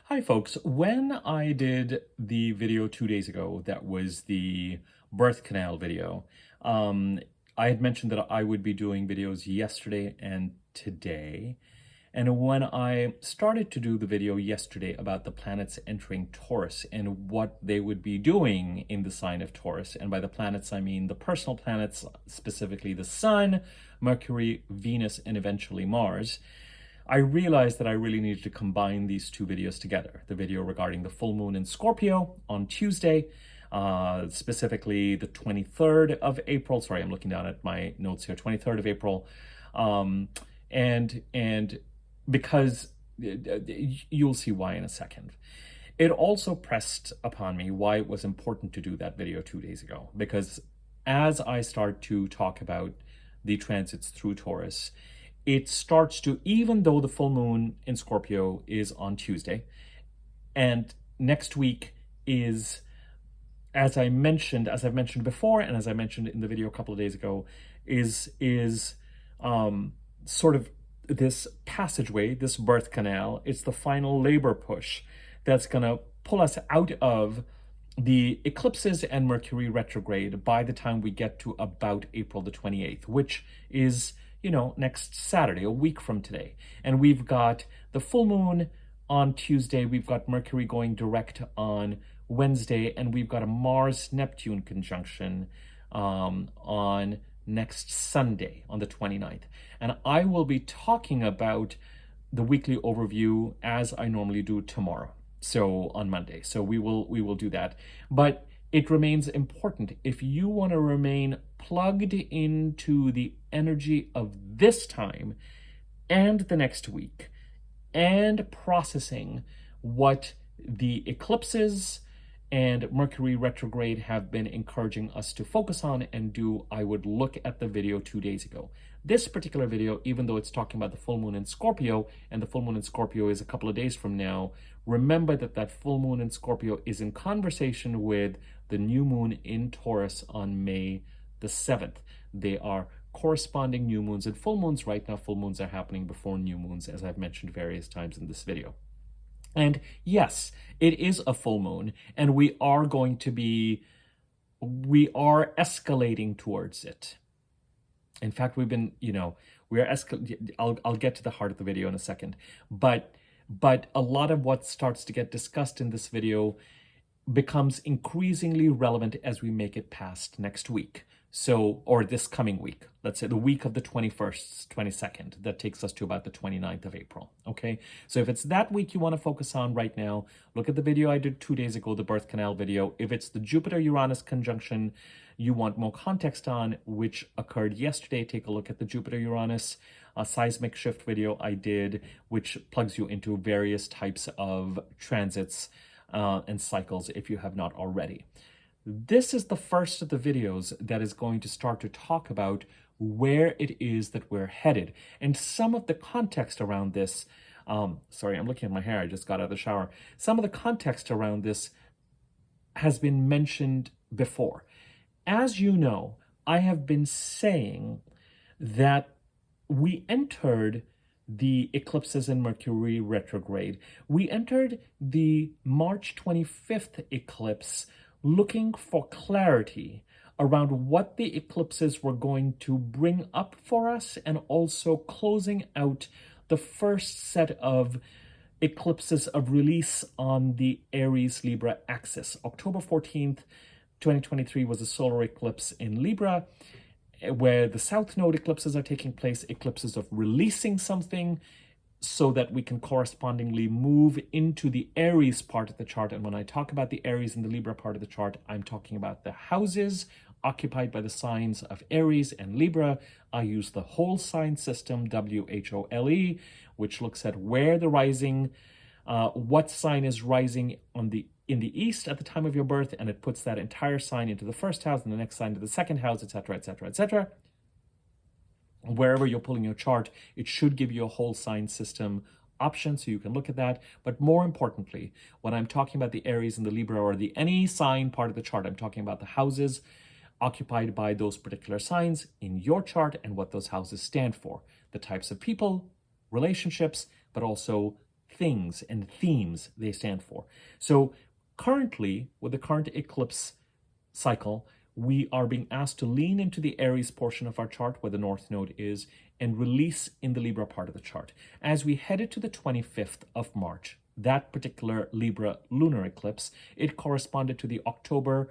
Hi folks, when I did the video 2 days ago, that was the birth canal video, I had mentioned that I would be doing videos yesterday and today. And when I started to do the video yesterday about the planets entering Taurus and what they would be doing in the sign of Taurus, and by the planets I mean the personal planets, specifically the Sun, Mercury, Venus, and eventually Mars, I realized that I really needed to combine these two videos together. The video regarding the full moon in Scorpio on Tuesday, specifically the 23rd of April. Sorry, I'm looking down at my notes here, 23rd of April. And because you'll see why in a second. It also pressed upon me why it was important to do that video 2 days ago, because as I start to talk about the transits through Taurus, it starts to, even though the full moon in Scorpio is on Tuesday, and next week is, as I've mentioned before, and as I mentioned in the video a couple of days ago, is sort of this passageway, this birth canal. It's the final labor push that's going to pull us out of the eclipses and Mercury retrograde by the time we get to about April the 28th, which is, next Saturday, a week from today. And we've got the full moon on Tuesday, we've got Mercury going direct on Wednesday, and we've got a Mars-Neptune conjunction on next Sunday, on the 29th. And I will be talking about the weekly overview as I normally do tomorrow, so on Monday. So we will do that. But it remains important, if you want to remain plugged into the energy of this time and the next week, and processing what the eclipses and Mercury retrograde have been encouraging us to focus on and do, I would look at the video 2 days ago. This particular video, even though it's talking about the full moon in Scorpio, and the full moon in Scorpio is a couple of days from now, remember that that full moon in Scorpio is in conversation with the new moon in Taurus on May the 7th. They are corresponding new moons and full moons. Right now, full moons are happening before new moons, as I've mentioned various times in this video. And yes, it is a full moon, and we are escalating towards it. In fact, we've been, we are I'll get to the heart of the video in a second, but a lot of what starts to get discussed in this video becomes increasingly relevant as we make it past next week. So, or this coming week, let's say the week of the 21st, 22nd, that takes us to about the 29th of April, okay? So if it's that week you want to focus on right now, look at the video I did 2 days ago, the birth canal video. If it's the Jupiter-Uranus conjunction you want more context on, which occurred yesterday, take a look at the Jupiter-Uranus seismic shift video I did, which plugs you into various types of transits and cycles if you have not already. This is the first of the videos that is going to start to talk about where it is that we're headed. And some of the context around this, sorry, I'm looking at my hair, I just got out of the shower. Some of the context around this has been mentioned before. As you know, I have been saying that we entered the eclipses in Mercury retrograde. We entered the March 25th eclipse looking for clarity around what the eclipses were going to bring up for us, and also closing out the first set of eclipses of release on the Aries-Libra axis. October 14th, 2023 was a solar eclipse in Libra, where the South Node eclipses are taking place, eclipses of releasing something, so that we can correspondingly move into the Aries part of the chart. And when I talk about the Aries and the Libra part of the chart, I'm talking about the houses occupied by the signs of Aries and Libra. I use the whole sign system, WHOLE, which looks at where the rising, what sign is rising in the east at the time of your birth, and it puts that entire sign into the first house and the next sign to the second house, etc., etc., etc. Wherever you're pulling your chart, it should give you a whole sign system option, so you can look at that. But more importantly, when I'm talking about the Aries and the Libra, or the any sign part of the chart, I'm talking about the houses occupied by those particular signs in your chart and what those houses stand for, the types of people, relationships, but also things and themes they stand for. So currently, with the current eclipse cycle, we are being asked to lean into the Aries portion of our chart where the North Node is and release in the Libra part of the chart. As we headed to the 25th of March, that particular Libra lunar eclipse, it corresponded to the October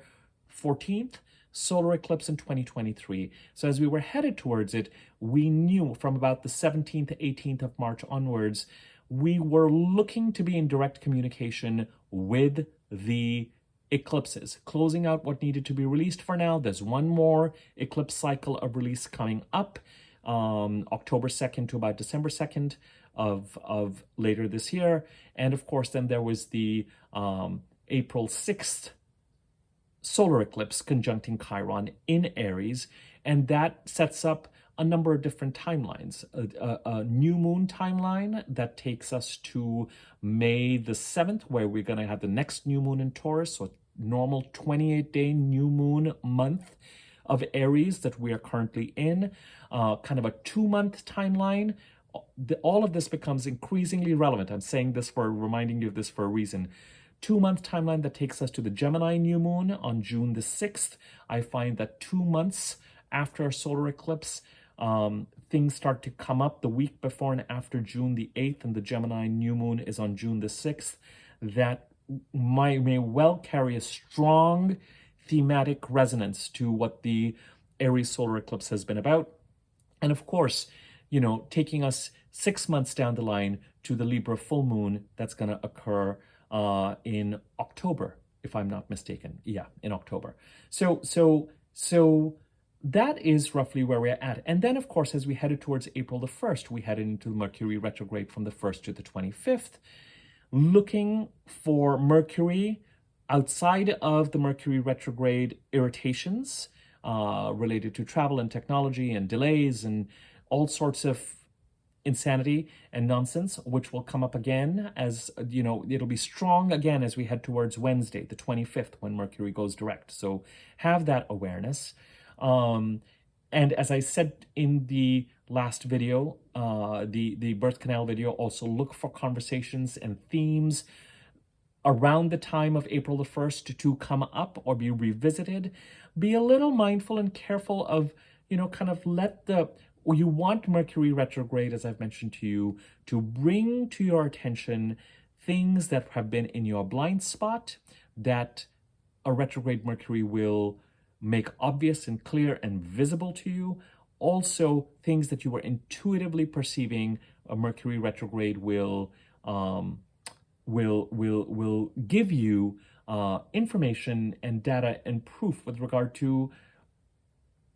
14th solar eclipse in 2023. So as we were headed towards it, we knew from about the 17th, 18th of March onwards, we were looking to be in direct communication with the eclipses, closing out what needed to be released for now. There's one more eclipse cycle of release coming up, October 2nd to about December 2nd of later this year. And of course, then there was the April 6th solar eclipse conjuncting Chiron in Aries, and that sets up a number of different timelines. A new moon timeline that takes us to May the 7th, where we're going to have the next new moon in Taurus, so normal 28-day new moon month of Aries that we are currently in, kind of a 2-month timeline. All of this becomes increasingly relevant. I'm saying this for reminding you of this for a reason. 2-month timeline that takes us to the Gemini new moon on June the 6th. I find that 2 months after a solar eclipse, things start to come up the week before and after June the 8th, and the Gemini new moon is on June the 6th. That may well carry a strong thematic resonance to what the Aries solar eclipse has been about. And of course, you know, taking us 6 months down the line to the Libra full moon that's going to occur in October, if I'm not mistaken. Yeah, in October. So that is roughly where we're at. And then, of course, as we headed towards April the 1st, we headed into Mercury retrograde from the 1st to the 25th, looking for Mercury outside of the Mercury retrograde irritations related to travel and technology and delays and all sorts of insanity and nonsense, which will come up again as, you know, it'll be strong again as we head towards Wednesday, the 25th, when Mercury goes direct. So have that awareness. And as I said in the last video, the birth canal video, also look for conversations and themes around the time of April the 1st to come up or be revisited. Be a little mindful and careful of, you know, kind of you want Mercury retrograde, as I've mentioned to you, to bring to your attention things that have been in your blind spot that a retrograde Mercury will make obvious and clear and visible to you. Also, things that you were intuitively perceiving, a Mercury retrograde will give you information and data and proof with regard to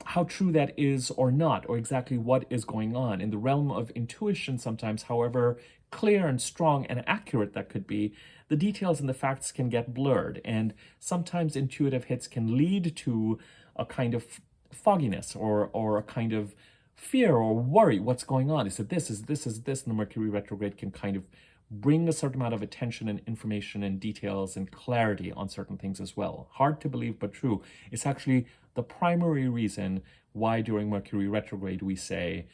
how true that is or not, or exactly what is going on. In the realm of intuition, sometimes, however clear and strong and accurate that could be, the details and the facts can get blurred, and sometimes intuitive hits can lead to a kind of fogginess or a kind of fear or worry. What's going on? Is it this? Is this? And the Mercury retrograde can kind of bring a certain amount of attention and information and details and clarity on certain things as well. Hard to believe, but true. It's actually the primary reason why during Mercury retrograde we say,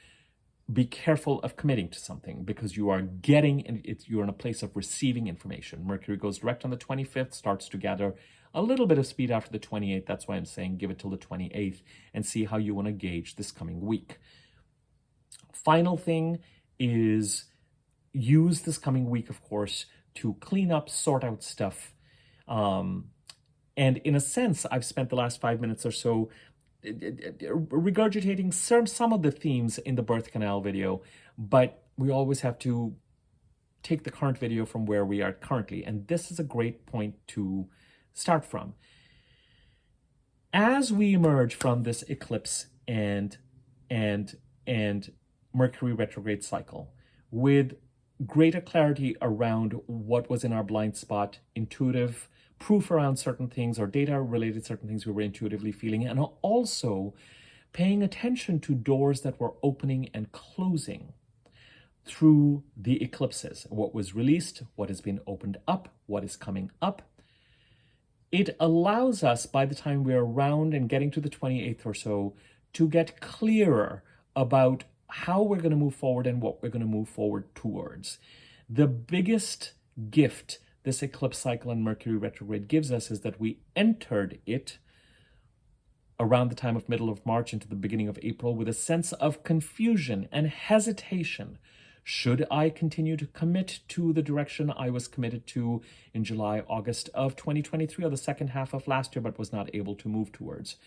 be careful of committing to something, because you are you're in a place of receiving information. Mercury goes direct on the 25th, starts to gather a little bit of speed after the 28th. That's why I'm saying give it till the 28th and see how you want to gauge this coming week. Final thing is use this coming week, of course, to clean up, sort out stuff. And in a sense, I've spent the last 5 minutes or so regurgitating some of the themes in the birth canal video, but we always have to take the current video from where we are currently. And this is a great point to start from. As we emerge from this eclipse and Mercury retrograde cycle with greater clarity around what was in our blind spot, intuitive proof around certain things or data related to certain things we were intuitively feeling, and also paying attention to doors that were opening and closing through the eclipses, what was released, what has been opened up, what is coming up. It allows us, by the time we're around and getting to the 28th or so, to get clearer about how we're going to move forward and what we're going to move forward towards. The biggest gift this eclipse cycle and Mercury retrograde gives us is that we entered it around the time of middle of March into the beginning of April with a sense of confusion and hesitation. Should I continue to commit to the direction I was committed to in July, August of 2023, or the second half of last year, but was not able to move towards?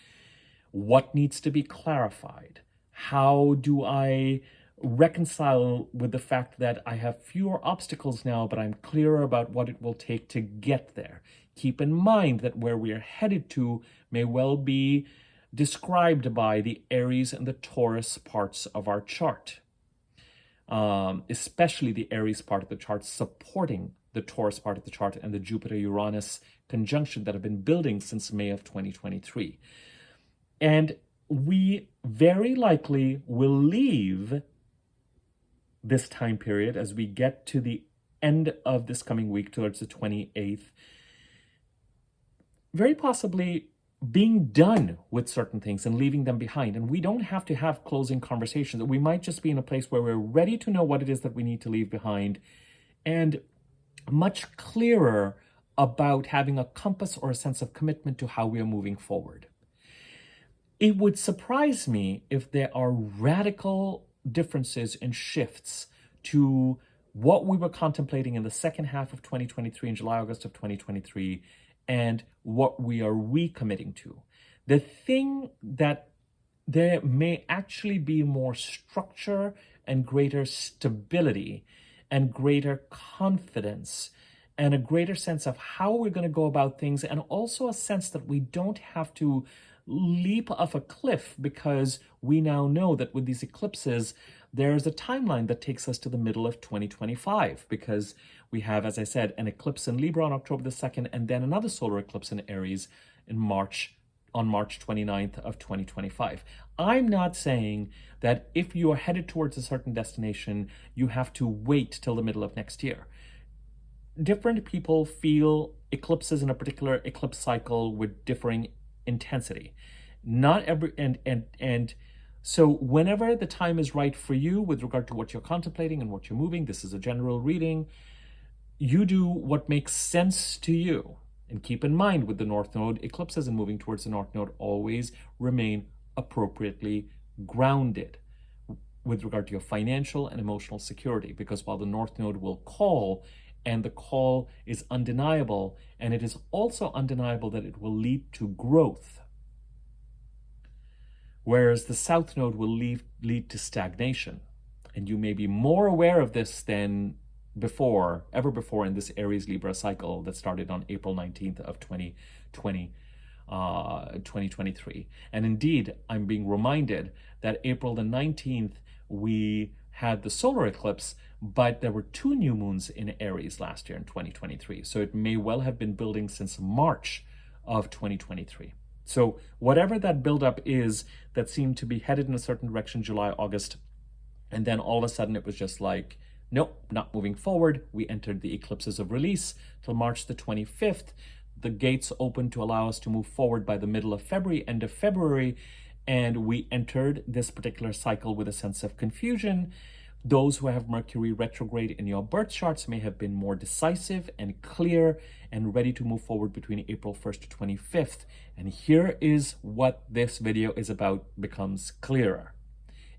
What needs to be clarified? How do I reconcile with the fact that I have fewer obstacles now, but I'm clearer about what it will take to get there? Keep in mind that where we are headed to may well be described by the Aries and the Taurus parts of our chart, especially the Aries part of the chart supporting the Taurus part of the chart and the Jupiter-Uranus conjunction that have been building since May of 2023. And we very likely will leave this time period as we get to the end of this coming week towards the 28th, very possibly being done with certain things and leaving them behind. And we don't have to have closing conversations. We might just be in a place where we're ready to know what it is that we need to leave behind and much clearer about having a compass or a sense of commitment to how we are moving forward. It would surprise me if there are radical differences and shifts to what we were contemplating in the second half of 2023, in July, August of 2023, and what we are recommitting to. The thing that there may actually be more structure and greater stability and greater confidence and a greater sense of how we're going to go about things, and also a sense that we don't have to leap off a cliff, because we now know that with these eclipses, there's a timeline that takes us to the middle of 2025, because we have, as I said, an eclipse in Libra on October the 2nd, and then another solar eclipse in Aries in March, on March 29th of 2025. I'm not saying that if you are headed towards a certain destination, you have to wait till the middle of next year. Different people feel eclipses in a particular eclipse cycle with differing intensity. Not every and so whenever the time is right for you with regard to what you're contemplating and what you're moving, this is a general reading, you do what makes sense to you. And keep in mind, with the North Node, eclipses and moving towards the North Node always remain appropriately grounded with regard to your financial and emotional security, because while the North Node will call, and the call is undeniable, and it is also undeniable that it will lead to growth, whereas the South Node will lead to stagnation. And you may be more aware of this than ever before in this Aries-Libra cycle that started on April 19th of 2023. And indeed, I'm being reminded that April the 19th, we had the solar eclipse, but there were 2 new moons in Aries last year in 2023. So it may well have been building since March of 2023. So whatever that buildup is that seemed to be headed in a certain direction, July, August, and then all of a sudden it was just like, nope, not moving forward. We entered the eclipses of release till March the 25th. The gates opened to allow us to move forward by the middle of February, end of February, and we entered this particular cycle with a sense of confusion. Those who have Mercury retrograde in your birth charts may have been more decisive and clear and ready to move forward between April 1st to 25th. And here is what this video is about, becomes clearer.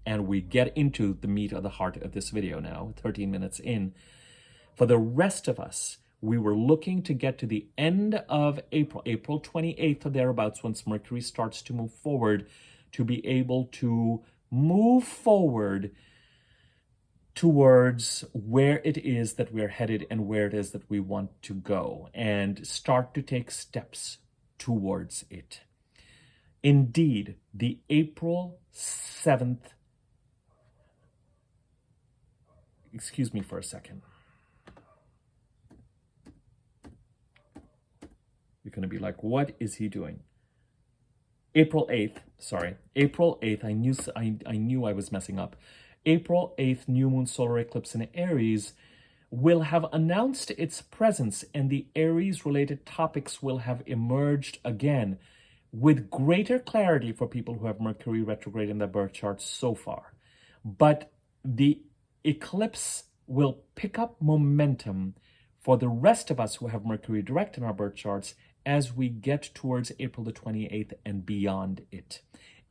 And we get into the meat of the heart of this video now, 13 minutes in. For the rest of us, we were looking to get to the end of April, April 28th or thereabouts, once Mercury starts to move forward, to be able to move forward towards where it is that we're headed and where it is that we want to go, and start to take steps towards it. Indeed, the April 7th, excuse me for a second. You're going to be like, what is he doing? April 8th, I knew I was messing up. April 8th, new moon solar eclipse in Aries will have announced its presence, and the Aries-related topics will have emerged again with greater clarity for people who have Mercury retrograde in their birth charts so far. But the eclipse will pick up momentum for the rest of us who have Mercury direct in our birth charts as we get towards April the 28th and beyond it.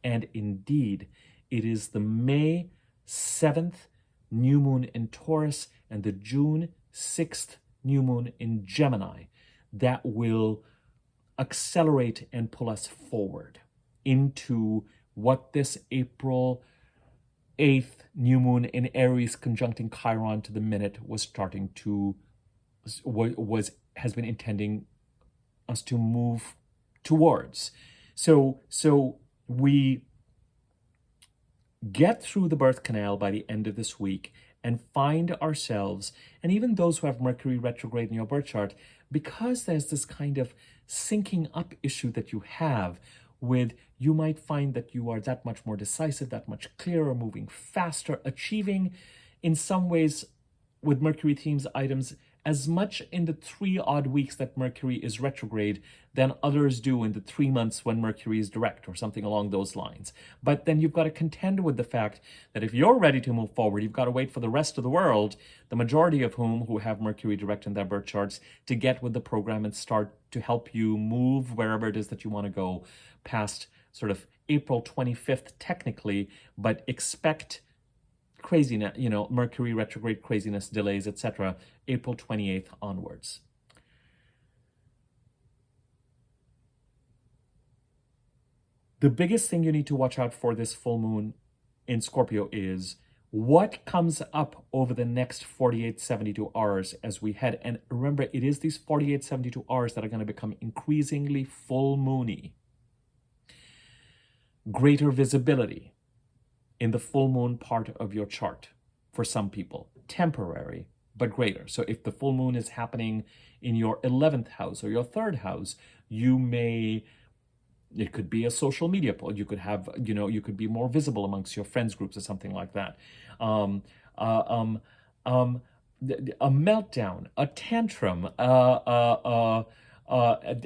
And indeed, it is the May 7th new moon in Taurus and the June 6th new moon in Gemini that will accelerate and pull us forward into what this April 8th new moon in Aries conjuncting Chiron to the minute was starting to has been intending us to move towards. So we get through the birth canal by the end of this week and find ourselves, and even those who have Mercury retrograde in your birth chart, because there's this kind of syncing up issue that you have with, you might find that you are that much more decisive, that much clearer, moving faster, achieving in some ways with Mercury themes items as much in the 3 odd weeks that Mercury is retrograde than others do in the 3 months when Mercury is direct or something along those lines. But then you've got to contend with the fact that if you're ready to move forward, you've got to wait for the rest of the world, the majority of whom who have Mercury direct in their birth charts, to get with the program and start to help you move wherever it is that you want to go past sort of April 25th technically, but expect craziness, Mercury retrograde craziness, delays, etc., April 28th onwards. The biggest thing you need to watch out for this full moon in Scorpio is what comes up over the next 48, 72 hours as we head. And remember, it is these 48, 72 hours that are going to become increasingly full moony. Greater visibility in the full moon part of your chart for some people. Temporary, but greater. So if the full moon is happening in your 11th house or your 3rd house, it could be a social media poll. You could have, you could be more visible amongst your friends groups or something like that. A meltdown, a tantrum, a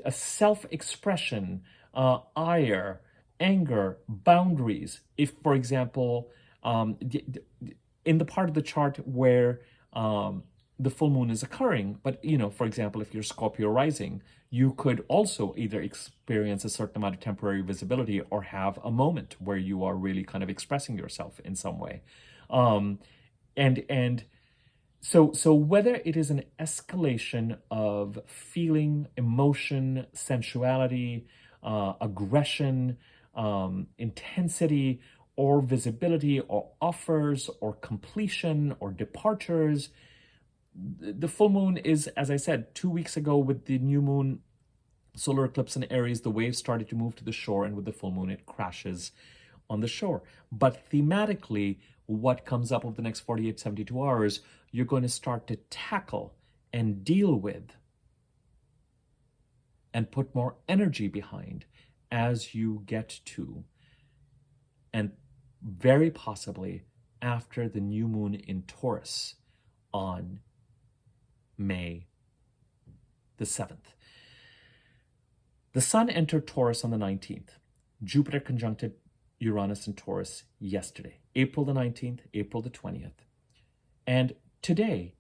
self-expression, ire, anger, boundaries. If, for example, in the part of the chart where the full moon is occurring, but, for example, if you're Scorpio rising, you could also either experience a certain amount of temporary visibility or have a moment where you are really kind of expressing yourself in some way. So whether it is an escalation of feeling, emotion, sensuality, aggression, intensity, or visibility, or offers, or completion, or departures, the full moon is, as I said, 2 weeks ago with the new moon solar eclipse in Aries, the waves started to move to the shore, and with the full moon, it crashes on the shore. But thematically, what comes up over the next 48, 72 hours, you're going to start to tackle and deal with and put more energy behind as you get to, and very possibly after the new moon in Taurus on May the 7th. The sun entered Taurus on the 19th. Jupiter conjuncted Uranus in Taurus yesterday, April the 19th, April the 20th. And today,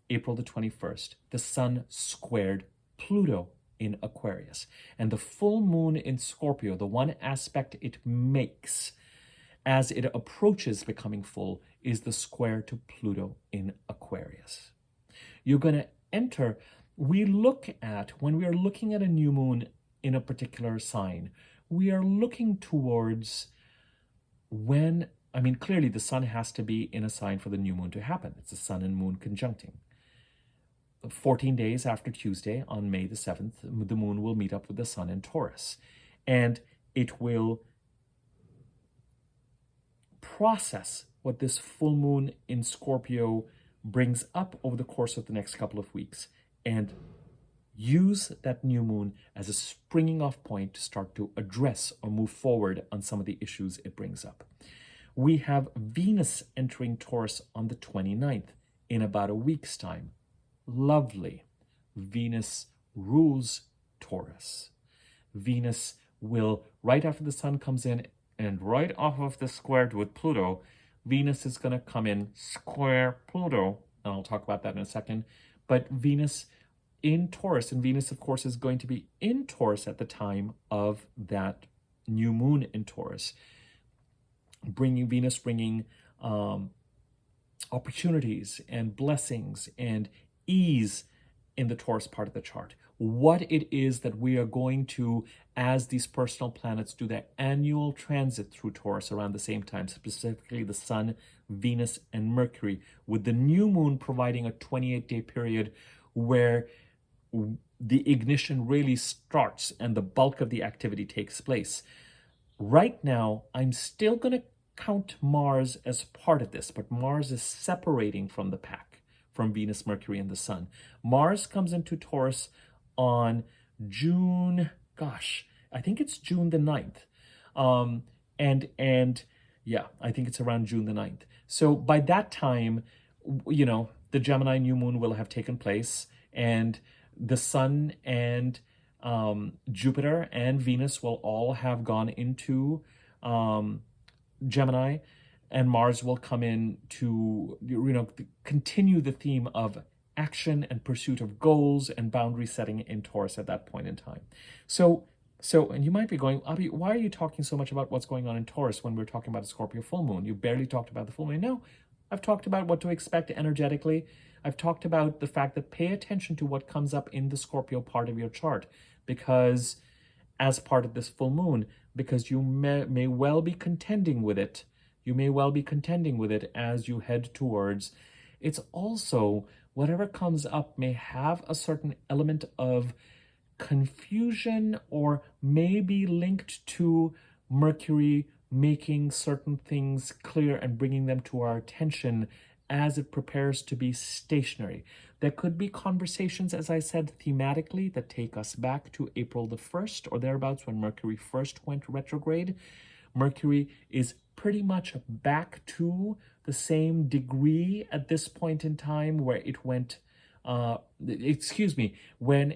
April the 21st, the sun squared Pluto in Aquarius. And the full moon in Scorpio, the one aspect it makes as it approaches becoming full, is the square to Pluto in Aquarius. You're going to enter, when we are looking at a new moon in a particular sign, we are looking towards clearly the sun has to be in a sign for the new moon to happen. It's the sun and moon conjuncting. 14 days after Tuesday, on May the 7th, the moon will meet up with the sun in Taurus. And it will process what this full moon in Scorpio brings up over the course of the next couple of weeks, and use that new moon as a springing off point to start to address or move forward on some of the issues it brings up. We have Venus entering Taurus on the 29th, in about a week's time. Lovely. Venus rules Taurus. Venus will, right after the sun comes in and right off of the square with Pluto, Venus is going to come in square Pluto and I'll talk about that in a second. But Venus in Taurus, and Venus, of course, is going to be in Taurus at the time of that new moon in Taurus, bringing opportunities and blessings and ease in the Taurus part of the chart. What it is that we are going to, as these personal planets do their annual transit through Taurus around the same time, specifically the Sun, Venus, and Mercury, with the new moon providing a 28-day period where the ignition really starts and the bulk of the activity takes place. Right now, I'm still going to count Mars as part of this, but Mars is separating from the pack, from Venus, Mercury, and the Sun. Mars comes into Taurus on June, I think it's June the 9th. And yeah, I think it's around June the 9th. So by that time, the Gemini new moon will have taken place, and the Sun and Jupiter and Venus will all have gone into Gemini, and Mars will come in to continue the theme of action and pursuit of goals and boundary setting in Taurus at that point in time. So and you might be going, Abhi, why are you talking so much about what's going on in Taurus when we're talking about a Scorpio full moon? You barely talked about the full moon. No, I've talked about what to expect energetically. I've talked about the fact that pay attention to what comes up in the Scorpio part of your chart, because as part of this full moon, because you may well be contending with it. You may well be contending with it as you head towards. It's also, whatever comes up may have a certain element of confusion, or may be linked to Mercury making certain things clear and bringing them to our attention as it prepares to be stationary. There could be conversations, as I said, thematically that take us back to April the 1st or thereabouts, when Mercury first went retrograde. Mercury is pretty much back to the same degree at this point in time where it went, when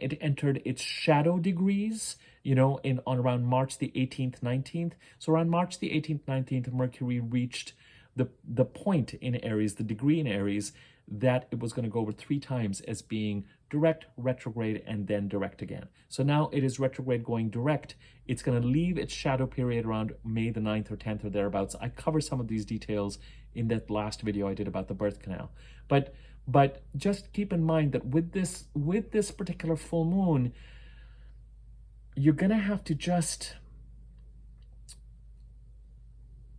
it entered its shadow degrees, on around March the 18th, 19th. So around March the 18th, 19th, Mercury reached the point in Aries, the degree in Aries, that it was going to go over 3 times as being direct, retrograde, and then direct again. So now it is retrograde going direct. It's going to leave its shadow period around May the 9th or 10th or thereabouts. I cover some of these details in that last video I did about the birth canal. But just keep in mind that with this particular full moon, you're going to have to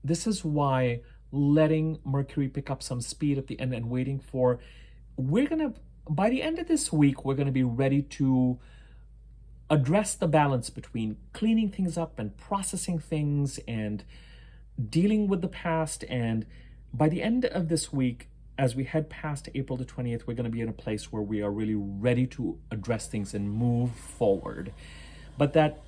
this is why letting Mercury pick up some speed at the end and waiting for, by the end of this week, we're going to be ready to address the balance between cleaning things up and processing things and dealing with the past. And by the end of this week, as we head past April the 20th, we're going to be in a place where we are really ready to address things and move forward. But that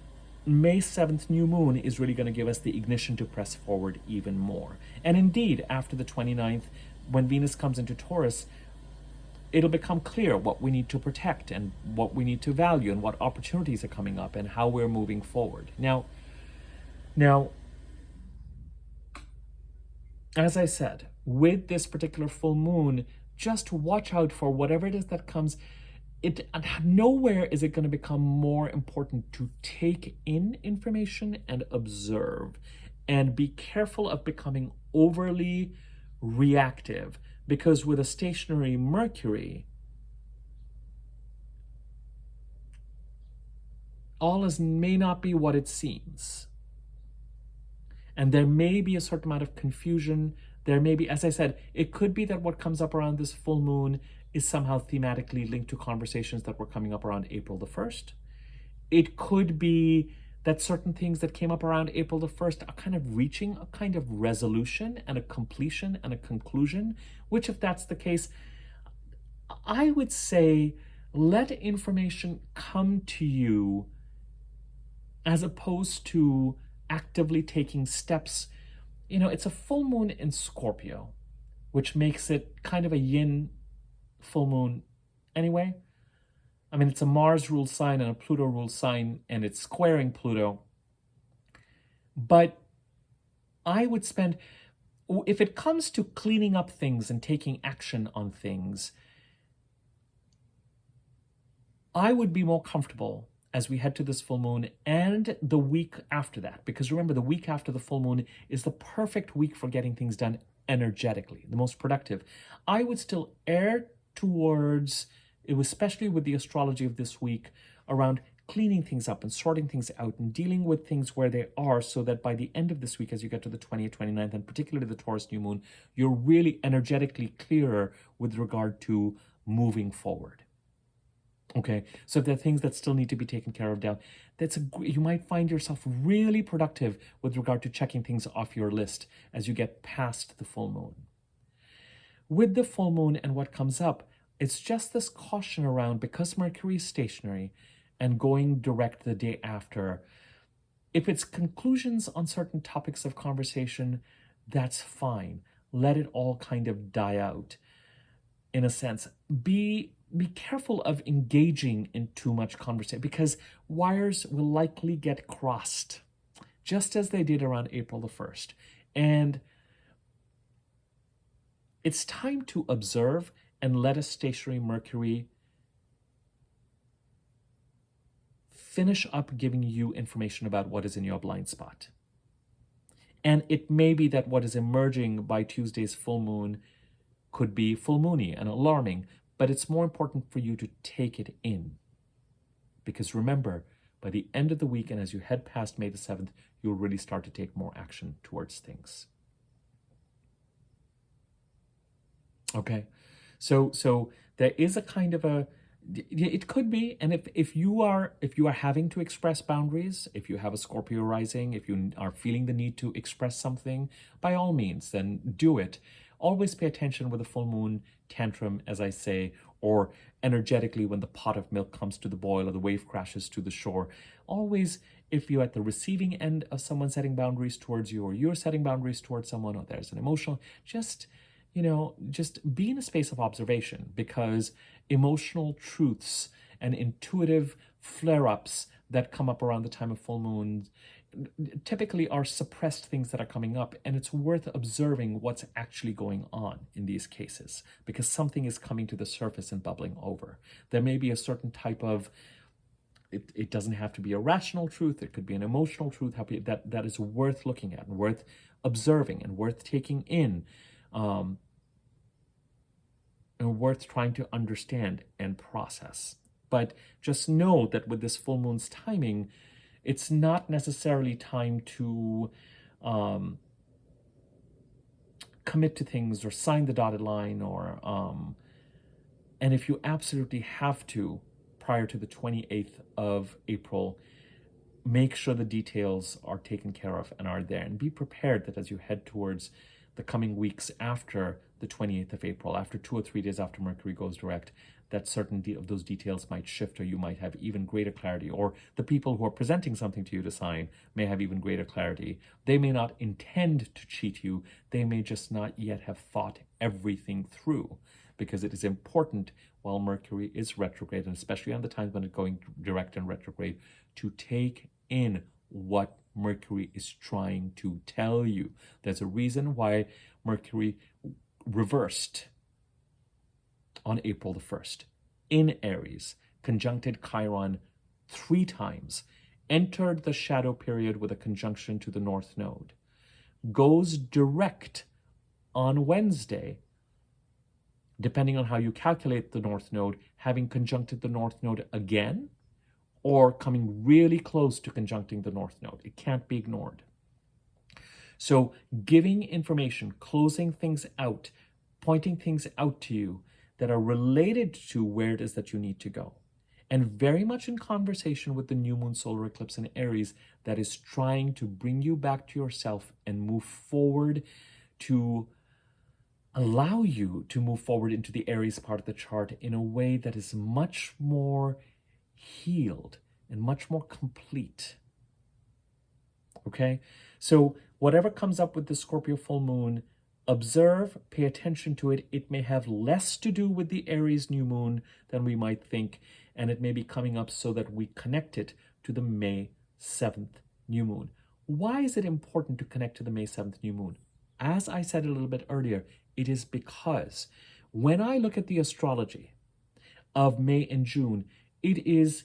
May 7th new moon is really going to give us the ignition to press forward even more. And indeed, after the 29th, when Venus comes into Taurus, it'll become clear what we need to protect and what we need to value and what opportunities are coming up and how we're moving forward. Now, as I said, with this particular full moon, just watch out for whatever it is that comes. Nowhere is it going to become more important to take in information and observe, and be careful of becoming overly reactive, because with a stationary Mercury, all may not be what it seems. And there may be a certain amount of confusion. There may be, as I said, it could be that what comes up around this full moon is somehow thematically linked to conversations that were coming up around April the 1st. It could be that certain things that came up around April the 1st are kind of reaching a kind of resolution and a completion and a conclusion, which, if that's the case, I would say let information come to you as opposed to actively taking steps. It's a full moon in Scorpio, which makes it kind of a yin full moon anyway. I mean, it's a Mars-ruled sign and a Pluto-ruled sign, and it's squaring Pluto. But I would spend, if it comes to cleaning up things and taking action on things, I would be more comfortable as we head to this full moon and the week after that. Because remember, the week after the full moon is the perfect week for getting things done energetically, the most productive. I would still err towards, especially with the astrology of this week, around cleaning things up and sorting things out and dealing with things where they are, so that by the end of this week, as you get to the 20th, 29th, and particularly the Taurus new moon, you're really energetically clearer with regard to moving forward. Okay, so if there are things that still need to be taken care of down, you might find yourself really productive with regard to checking things off your list as you get past the full moon. With the full moon and what comes up, it's just this caution around, because Mercury is stationary and going direct the day after, if it's conclusions on certain topics of conversation, that's fine. Let it all kind of die out. In a sense, be careful of engaging in too much conversation, because wires will likely get crossed, just as they did around April the 1st. And it's time to observe and let a stationary Mercury finish up giving you information about what is in your blind spot. And it may be that what is emerging by Tuesday's full moon could be full moony and alarming, but it's more important for you to take it in. Because remember, by the end of the week and as you head past May the 7th, you'll really start to take more action towards things. Okay, so there is a kind of it could be, and if you are having to express boundaries, if you have a Scorpio rising, if you are feeling the need to express something, by all means, then do it. Always pay attention with a full moon tantrum, as I say, or energetically when the pot of milk comes to the boil or the wave crashes to the shore. Always, if you're at the receiving end of someone setting boundaries towards you, or you're setting boundaries towards someone, or there's an emotional, just be in a space of observation, because emotional truths and intuitive flare-ups that come up around the time of full moon typically are suppressed things that are coming up, and it's worth observing what's actually going on in these cases, because something is coming to the surface and bubbling over. There may be a certain type of, it doesn't have to be a rational truth, it could be an emotional truth that is worth looking at and worth observing and worth taking in, and worth trying to understand and process. But just know that with this full moon's timing, it's not necessarily time to commit to things or sign the dotted line, or and if you absolutely have to, prior to the 28th of April, make sure the details are taken care of and are there, and be prepared that as you head towards the coming weeks after the 28th of April, after 2 or 3 days after Mercury goes direct, that certain of those details might shift, or you might have even greater clarity, or the people who are presenting something to you to sign may have even greater clarity. They may not intend to cheat you, they may just not yet have thought everything through, because it is important while Mercury is retrograde, and especially on the times when it's going direct and retrograde, to take in what Mercury is trying to tell you. There's a reason why Mercury reversed on April the 1st in Aries, conjuncted Chiron 3 times, entered the shadow period with a conjunction to the North Node, goes direct on Wednesday, depending on how you calculate the North Node, having conjuncted the North Node again, or coming really close to conjuncting the North Node. It can't be ignored. So giving information, closing things out, pointing things out to you that are related to where it is that you need to go. And very much in conversation with the new moon solar eclipse in Aries that is trying to bring you back to yourself and move forward, to allow you to move forward into the Aries part of the chart in a way that is much more healed and much more complete. Okay? So whatever comes up with the Scorpio full moon, observe, pay attention to it. It may have less to do with the Aries new moon than we might think, and it may be coming up so that we connect it to the May 7th new moon. Why is it important to connect to the May 7th new moon? As I said a little bit earlier, it is because when I look at the astrology of May and June, it is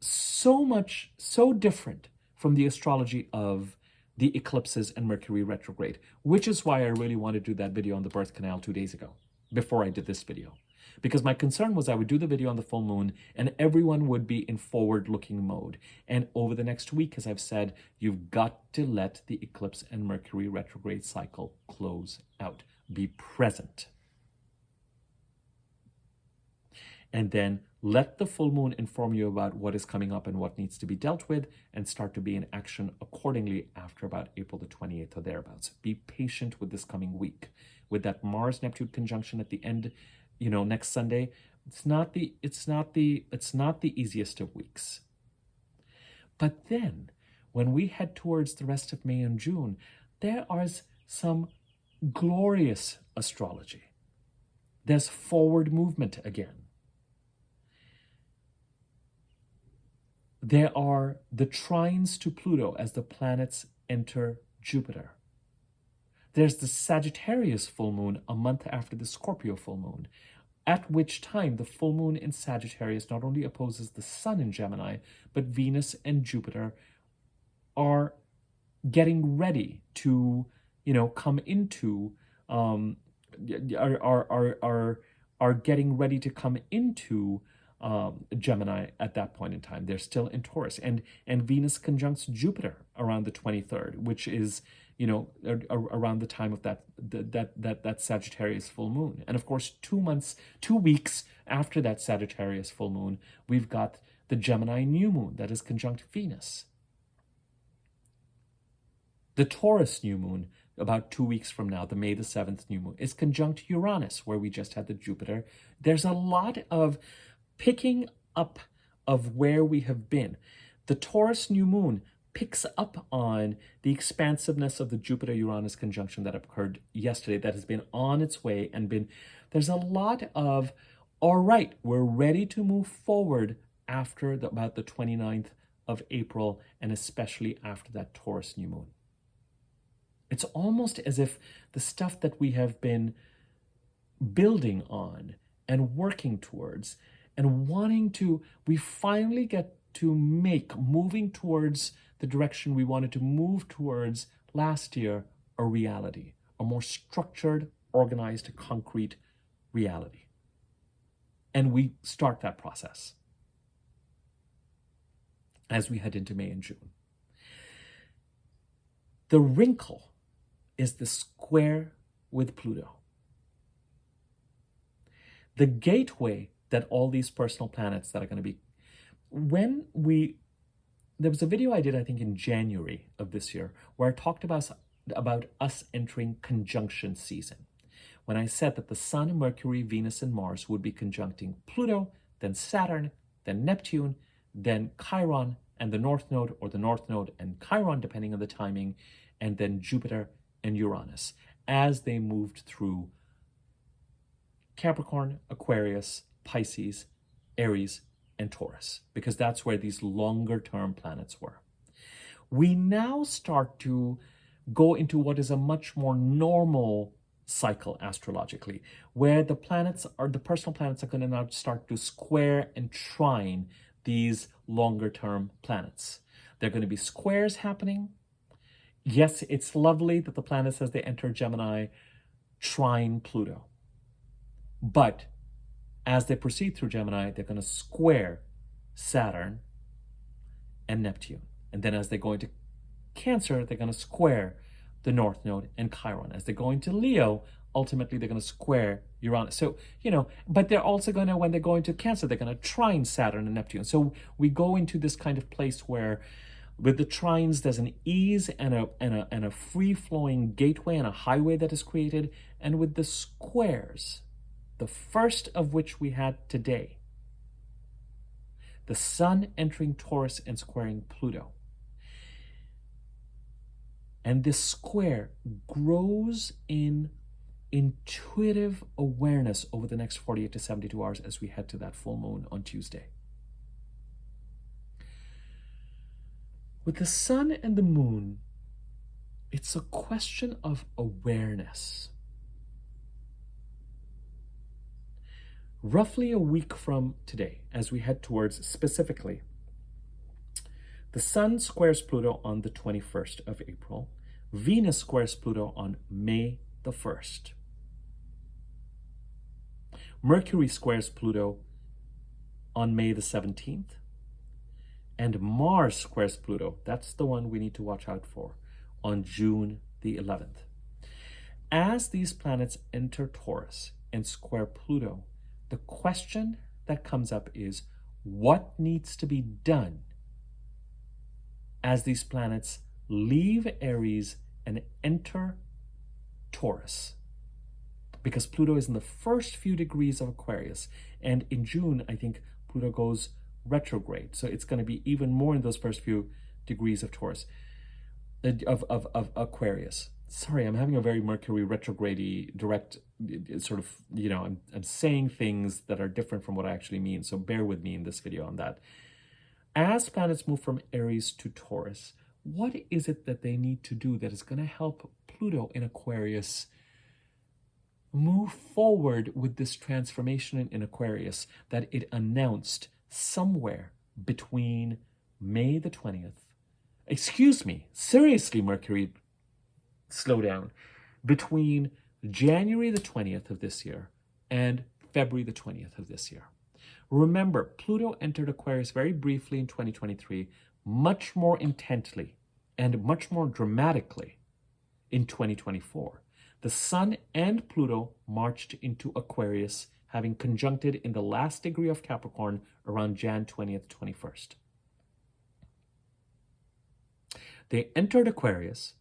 so different from the astrology of the eclipses and Mercury retrograde, which is why I really wanted to do that video on the birth canal 2 days ago, before I did this video. Because my concern was I would do the video on the full moon and everyone would be in forward-looking mode. And over the next week, as I've said, you've got to let the eclipse and Mercury retrograde cycle close out. Be present. And then let the full moon inform you about what is coming up and what needs to be dealt with, and start to be in action accordingly after about April the 28th or thereabouts. Be patient with this coming week. With that Mars-Neptune conjunction at the end, next Sunday, it's not the easiest of weeks. But then, when we head towards the rest of May and June, there is some glorious astrology. There's forward movement again. There are the trines to Pluto as the planets enter Jupiter. There's the Sagittarius full moon a month after the Scorpio full moon, at which time the full moon in Sagittarius not only opposes the Sun in Gemini, but Venus and Jupiter are getting ready to, come into, are getting ready to come into Gemini at that point in time. They're still in Taurus, and Venus conjuncts Jupiter around the 23rd, which is around the time of that Sagittarius full moon. And of course, 2 weeks after that Sagittarius full moon, we've got the Gemini new moon that is conjunct Venus. The Taurus new moon, about 2 weeks from now, the May the 7th new moon, is conjunct Uranus, where we just had the Jupiter. There's a lot of picking up of where we have been. The Taurus new moon picks up on the expansiveness of the Jupiter-Uranus conjunction that occurred yesterday, that has been on its way and there's a lot of, all right, we're ready to move forward after about the 29th of April, and especially after that Taurus new moon. It's almost as if the stuff that we have been building on and working towards and we finally get to moving towards the direction we wanted to move towards last year, a reality, a more structured, organized, concrete reality. And we start that process as we head into May and June. The wrinkle is the square with Pluto. The gateway that all these personal planets that are going to be, there was a video I did, I think in January of this year, where I talked about us entering conjunction season. When I said that the Sun, Mercury, Venus, and Mars would be conjuncting Pluto, then Saturn, then Neptune, then Chiron and the North Node, or the North Node and Chiron, depending on the timing, and then Jupiter and Uranus, as they moved through Capricorn, Aquarius, Pisces, Aries, and Taurus, because that's where these longer term planets were. We now start to go into what is a much more normal cycle astrologically, where the personal planets are going to now start to square and trine these longer term planets. There are going to be squares happening. Yes, it's lovely that the planets, as they enter Gemini, trine Pluto. But as they proceed through Gemini, they're going to square Saturn and Neptune. And then as they go into Cancer, they're going to square the North Node and Chiron. As they go into Leo, ultimately they're going to square Uranus. So, but they're also going to, when they go into Cancer, they're going to trine Saturn and Neptune. So we go into this kind of place where with the trines, there's an ease and a free-flowing gateway and a highway that is created. And with the squares, the first of which we had today, the Sun entering Taurus and squaring Pluto. And this square grows in intuitive awareness over the next 48 to 72 hours as we head to that full moon on Tuesday. With the Sun and the Moon It's a question of awareness. Roughly a week from today, as we head towards specifically, the Sun squares Pluto on the 21st of April. Venus squares Pluto on May the 1st. Mercury squares Pluto on May the 17th. And Mars squares Pluto, that's the one we need to watch out for, on June the 11th. As these planets enter Taurus and square Pluto, the question that comes up is, what needs to be done as these planets leave Aries and enter Taurus? Because Pluto is in the first few degrees of Aquarius, and in June, I think Pluto goes retrograde. So it's going to be even more in those first few degrees of Taurus, of Aquarius. Sorry, I'm having a very Mercury retrograde direct sort of, I'm saying things that are different from what I actually mean. So bear with me in this video on that. As planets move from Aries to Taurus, what is it that they need to do that is going to help Pluto in Aquarius move forward with this transformation in Aquarius that it announced somewhere between May the 20th? Excuse me, seriously, Mercury, slow down. Between January the 20th of this year and February the 20th of this year. Remember, Pluto entered Aquarius very briefly in 2023, much more intently and much more dramatically in 2024. The Sun and Pluto marched into Aquarius, having conjuncted in the last degree of Capricorn around Jan 20th, 21st. They entered Aquarius,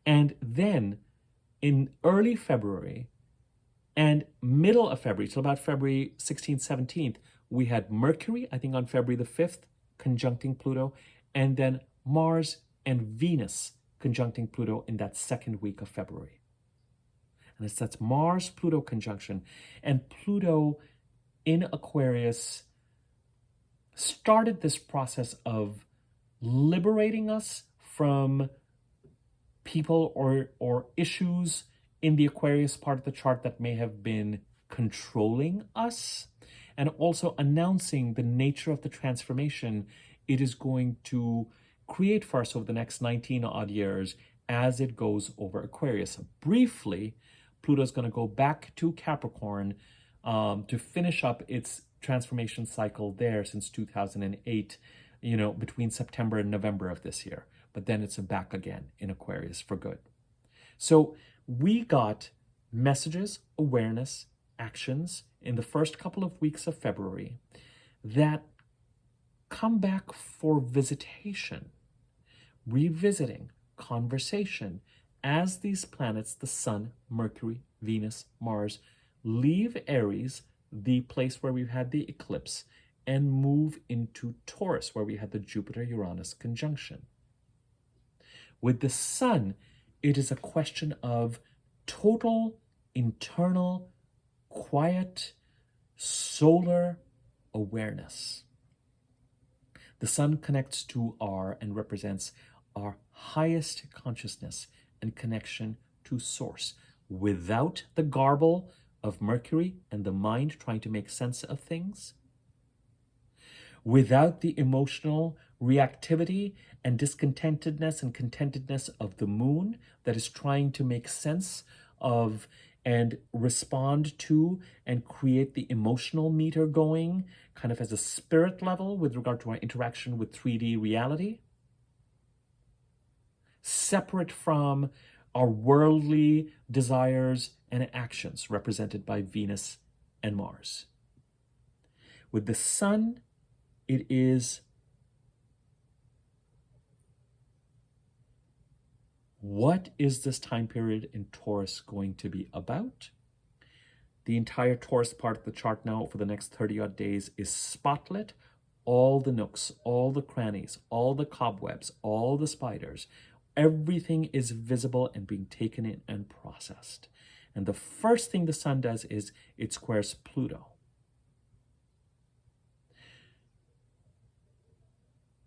and then in early February and middle of February, till about February 16th, 17th, we had Mercury, I think on February the 5th, conjuncting Pluto, and then Mars and Venus conjuncting Pluto in that second week of February. And it's that Mars-Pluto conjunction. And Pluto in Aquarius started this process of liberating us from people or issues in the Aquarius part of the chart that may have been controlling us, and also announcing the nature of the transformation it is going to create for us over the next 19 odd years as it goes over Aquarius. Briefly, Pluto's going to go back to Capricorn to finish up its transformation cycle there since 2008, between September and November of this year. But then it's back again in Aquarius for good. So we got messages, awareness, actions in the first couple of weeks of February that come back for visitation, revisiting, conversation, as these planets, the Sun, Mercury, Venus, Mars, leave Aries, the place where we've had the eclipse, and move into Taurus, where we had the Jupiter-Uranus conjunction. With the Sun, it is a question of total, internal, quiet, solar awareness. The Sun connects to and represents our highest consciousness and connection to Source, without the garble of Mercury and the mind trying to make sense of things, without the emotional reactivity and discontentedness and contentedness of the Moon that is trying to make sense of and respond to and create the emotional meter going, kind of as a spirit level with regard to our interaction with 3D reality, separate from our worldly desires and actions represented by Venus and Mars. With the Sun, it is what is this time period in Taurus going to be about? The entire Taurus part of the chart now for the next 30 odd days is spotlit. All the nooks, all the crannies, all the cobwebs, all the spiders, everything is visible and being taken in and processed. And the first thing the Sun does is it squares Pluto.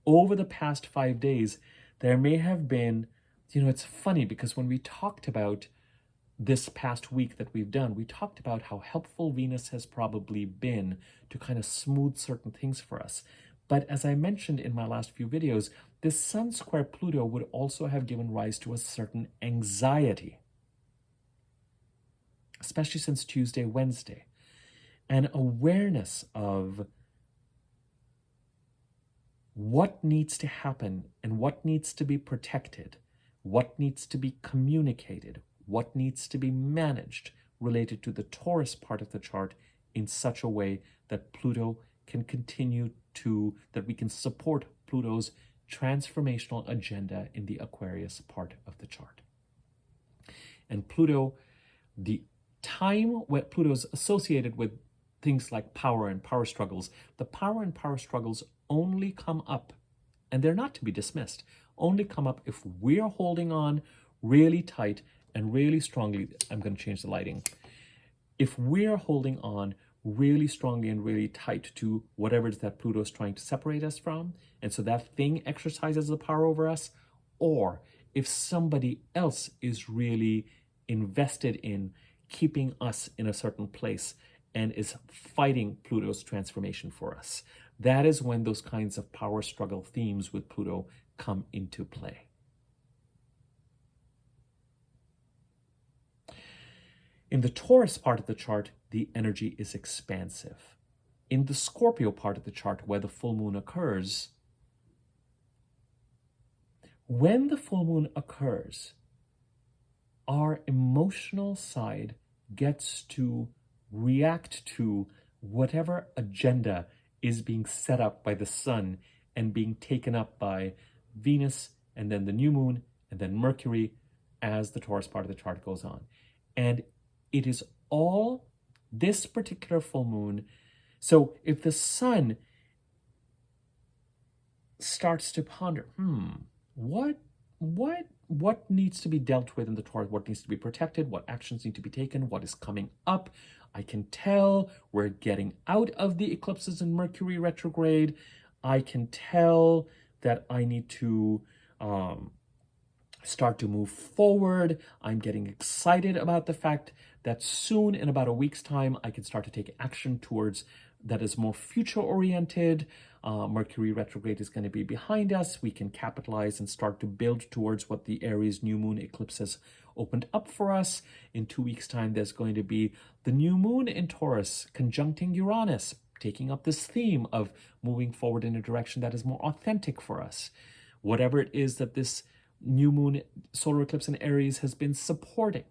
Over the past 5 days, there may have been it's funny because when we talked about this past week that we've done, we talked about how helpful Venus has probably been to kind of smooth certain things for us. But as I mentioned in my last few videos, this Sun square Pluto would also have given rise to a certain anxiety, especially since Tuesday, Wednesday, an awareness of what needs to happen and what needs to be protected, what needs to be communicated, what needs to be managed related to the Taurus part of the chart in such a way that Pluto can continue to, that we can support Pluto's transformational agenda in the Aquarius part of the chart. And Pluto, the time when Pluto's associated with things like power and power struggles, the power and power struggles only come up, and they're not to be dismissed, only come up if we're holding on really tight and really strongly. I'm going to change the lighting. If we're holding on really strongly and really tight to whatever it is that Pluto is trying to separate us from, and so that thing exercises the power over us, or if somebody else is really invested in keeping us in a certain place and is fighting Pluto's transformation for us, that is when those kinds of power struggle themes with Pluto come into play. In the Taurus part of the chart, the energy is expansive. In the Scorpio part of the chart, where the full moon occurs, when the full moon occurs, our emotional side gets to react to whatever agenda is being set up by the sun and being taken up by Venus and then the new moon and then Mercury as the Taurus part of the chart goes on. And it is all this particular full moon. So if the sun starts to ponder, what needs to be dealt with in the Taurus? What needs to be protected? What actions need to be taken? What is coming up? I can tell we're getting out of the eclipses in Mercury retrograde. I can tell that I need to start to move forward. I'm getting excited about the fact that soon, in about a week's time, I can start to take action towards that is more future-oriented. Mercury retrograde is going to be behind us. We can capitalize and start to build towards what the Aries new moon eclipse has opened up for us. In 2 weeks' time, there's going to be the new moon in Taurus conjuncting Uranus, taking up this theme of moving forward in a direction that is more authentic for us. Whatever it is that this new moon solar eclipse in Aries has been supporting.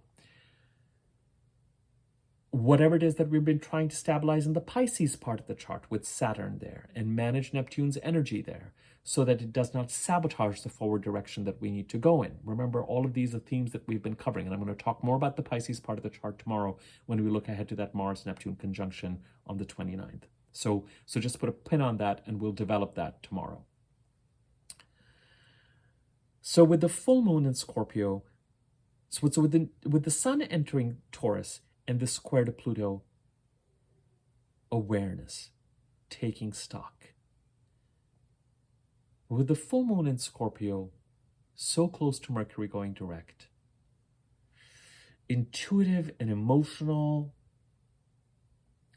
Whatever it is that we've been trying to stabilize in the Pisces part of the chart with Saturn there and manage Neptune's energy there so that it does not sabotage the forward direction that we need to go in. Remember, all of these are themes that we've been covering, and I'm going to talk more about the Pisces part of the chart tomorrow when we look ahead to that Mars-Neptune conjunction on the 29th. So just put a pin on that and we'll develop that tomorrow. So with the full moon in Scorpio, so with the sun entering Taurus and the square to Pluto, awareness, taking stock. With the full moon in Scorpio, so close to Mercury going direct, intuitive and emotional.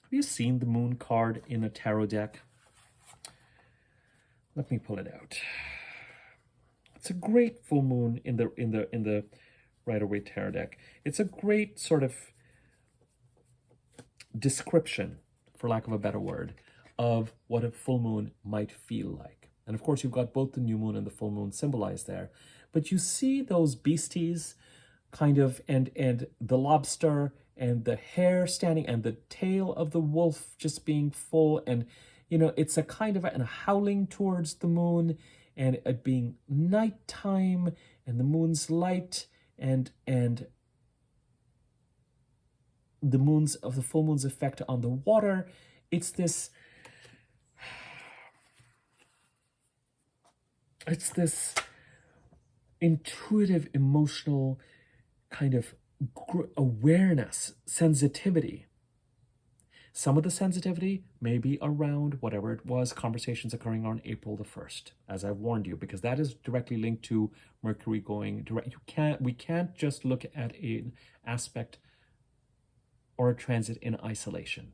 Have you seen the moon card in a tarot deck? Let me pull it out. It's a great full moon in the Rider-Waite tarot deck. It's a great sort of description, for lack of a better word, of what a full moon might feel like. And of course, you've got both the new moon and the full moon symbolized there. But you see those beasties kind of, and the lobster and the hare standing and the tail of the wolf just being full. And, you know, it's a kind of a howling towards the moon and it being nighttime and the moon's light and the full moon's effect on the water. It's this intuitive, emotional kind of awareness, sensitivity Some of the sensitivity may be around whatever it was, conversations occurring on April the 1st, as I've warned you, because that is directly linked to Mercury going direct. We can't just look at an aspect or a transit in isolation.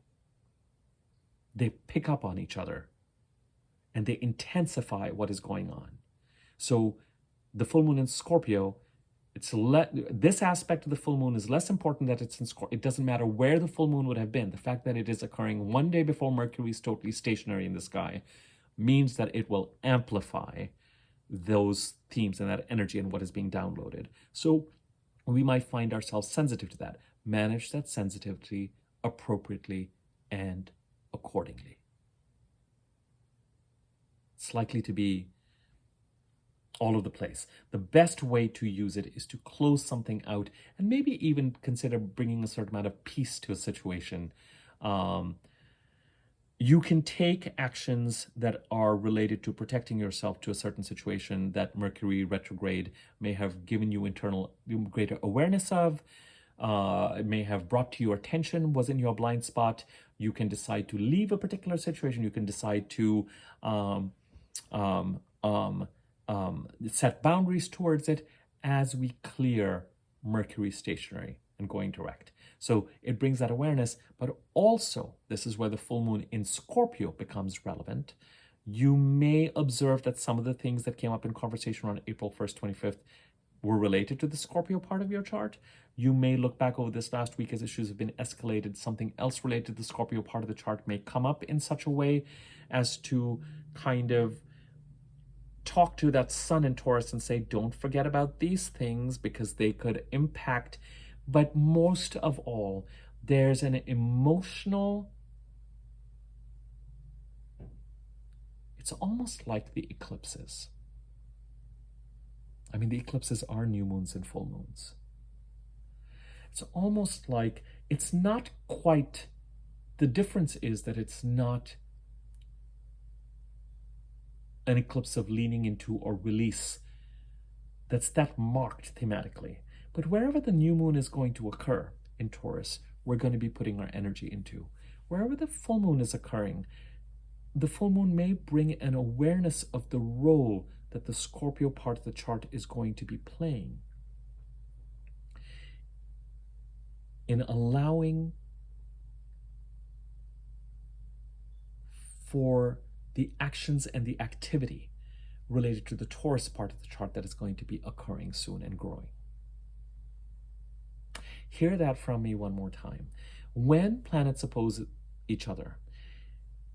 They pick up on each other and they intensify what is going on. So the full moon in Scorpio, this aspect of the full moon is less important that it's in Scorpio. It doesn't matter where the full moon would have been. The fact that it is occurring one day before Mercury is totally stationary in the sky means that it will amplify those themes and that energy and what is being downloaded. So we might find ourselves sensitive to that. Manage that sensitivity appropriately and accordingly. It's likely to be all over the place. The best way to use it is to close something out and maybe even consider bringing a certain amount of peace to a situation. You can take actions that are related to protecting yourself to a certain situation that Mercury retrograde may have given you greater awareness of. It may have brought to your attention, was in your blind spot. You can decide to leave a particular situation. You can decide to set boundaries towards it as we clear Mercury stationary and going direct. So it brings that awareness, but also this is where the full moon in Scorpio becomes relevant. You may observe that some of the things that came up in conversation on April 1st, 25th were related to the Scorpio part of your chart. You may look back over this last week as issues have been escalated. Something else related to the Scorpio part of the chart may come up in such a way as to kind of talk to that sun in Taurus and say, don't forget about these things because they could impact. But most of all, there's an emotional, it's almost like the eclipses. I mean, the eclipses are new moons and full moons. It's almost like, it's not quite, the difference is that it's not an eclipse of leaning into or release that's that marked thematically. But wherever the new moon is going to occur in Taurus, we're going to be putting our energy into. Wherever the full moon is occurring, the full moon may bring an awareness of the role that the Scorpio part of the chart is going to be playing in allowing for the actions and the activity related to the Taurus part of the chart that is going to be occurring soon and growing. Hear that from me one more time. When planets oppose each other,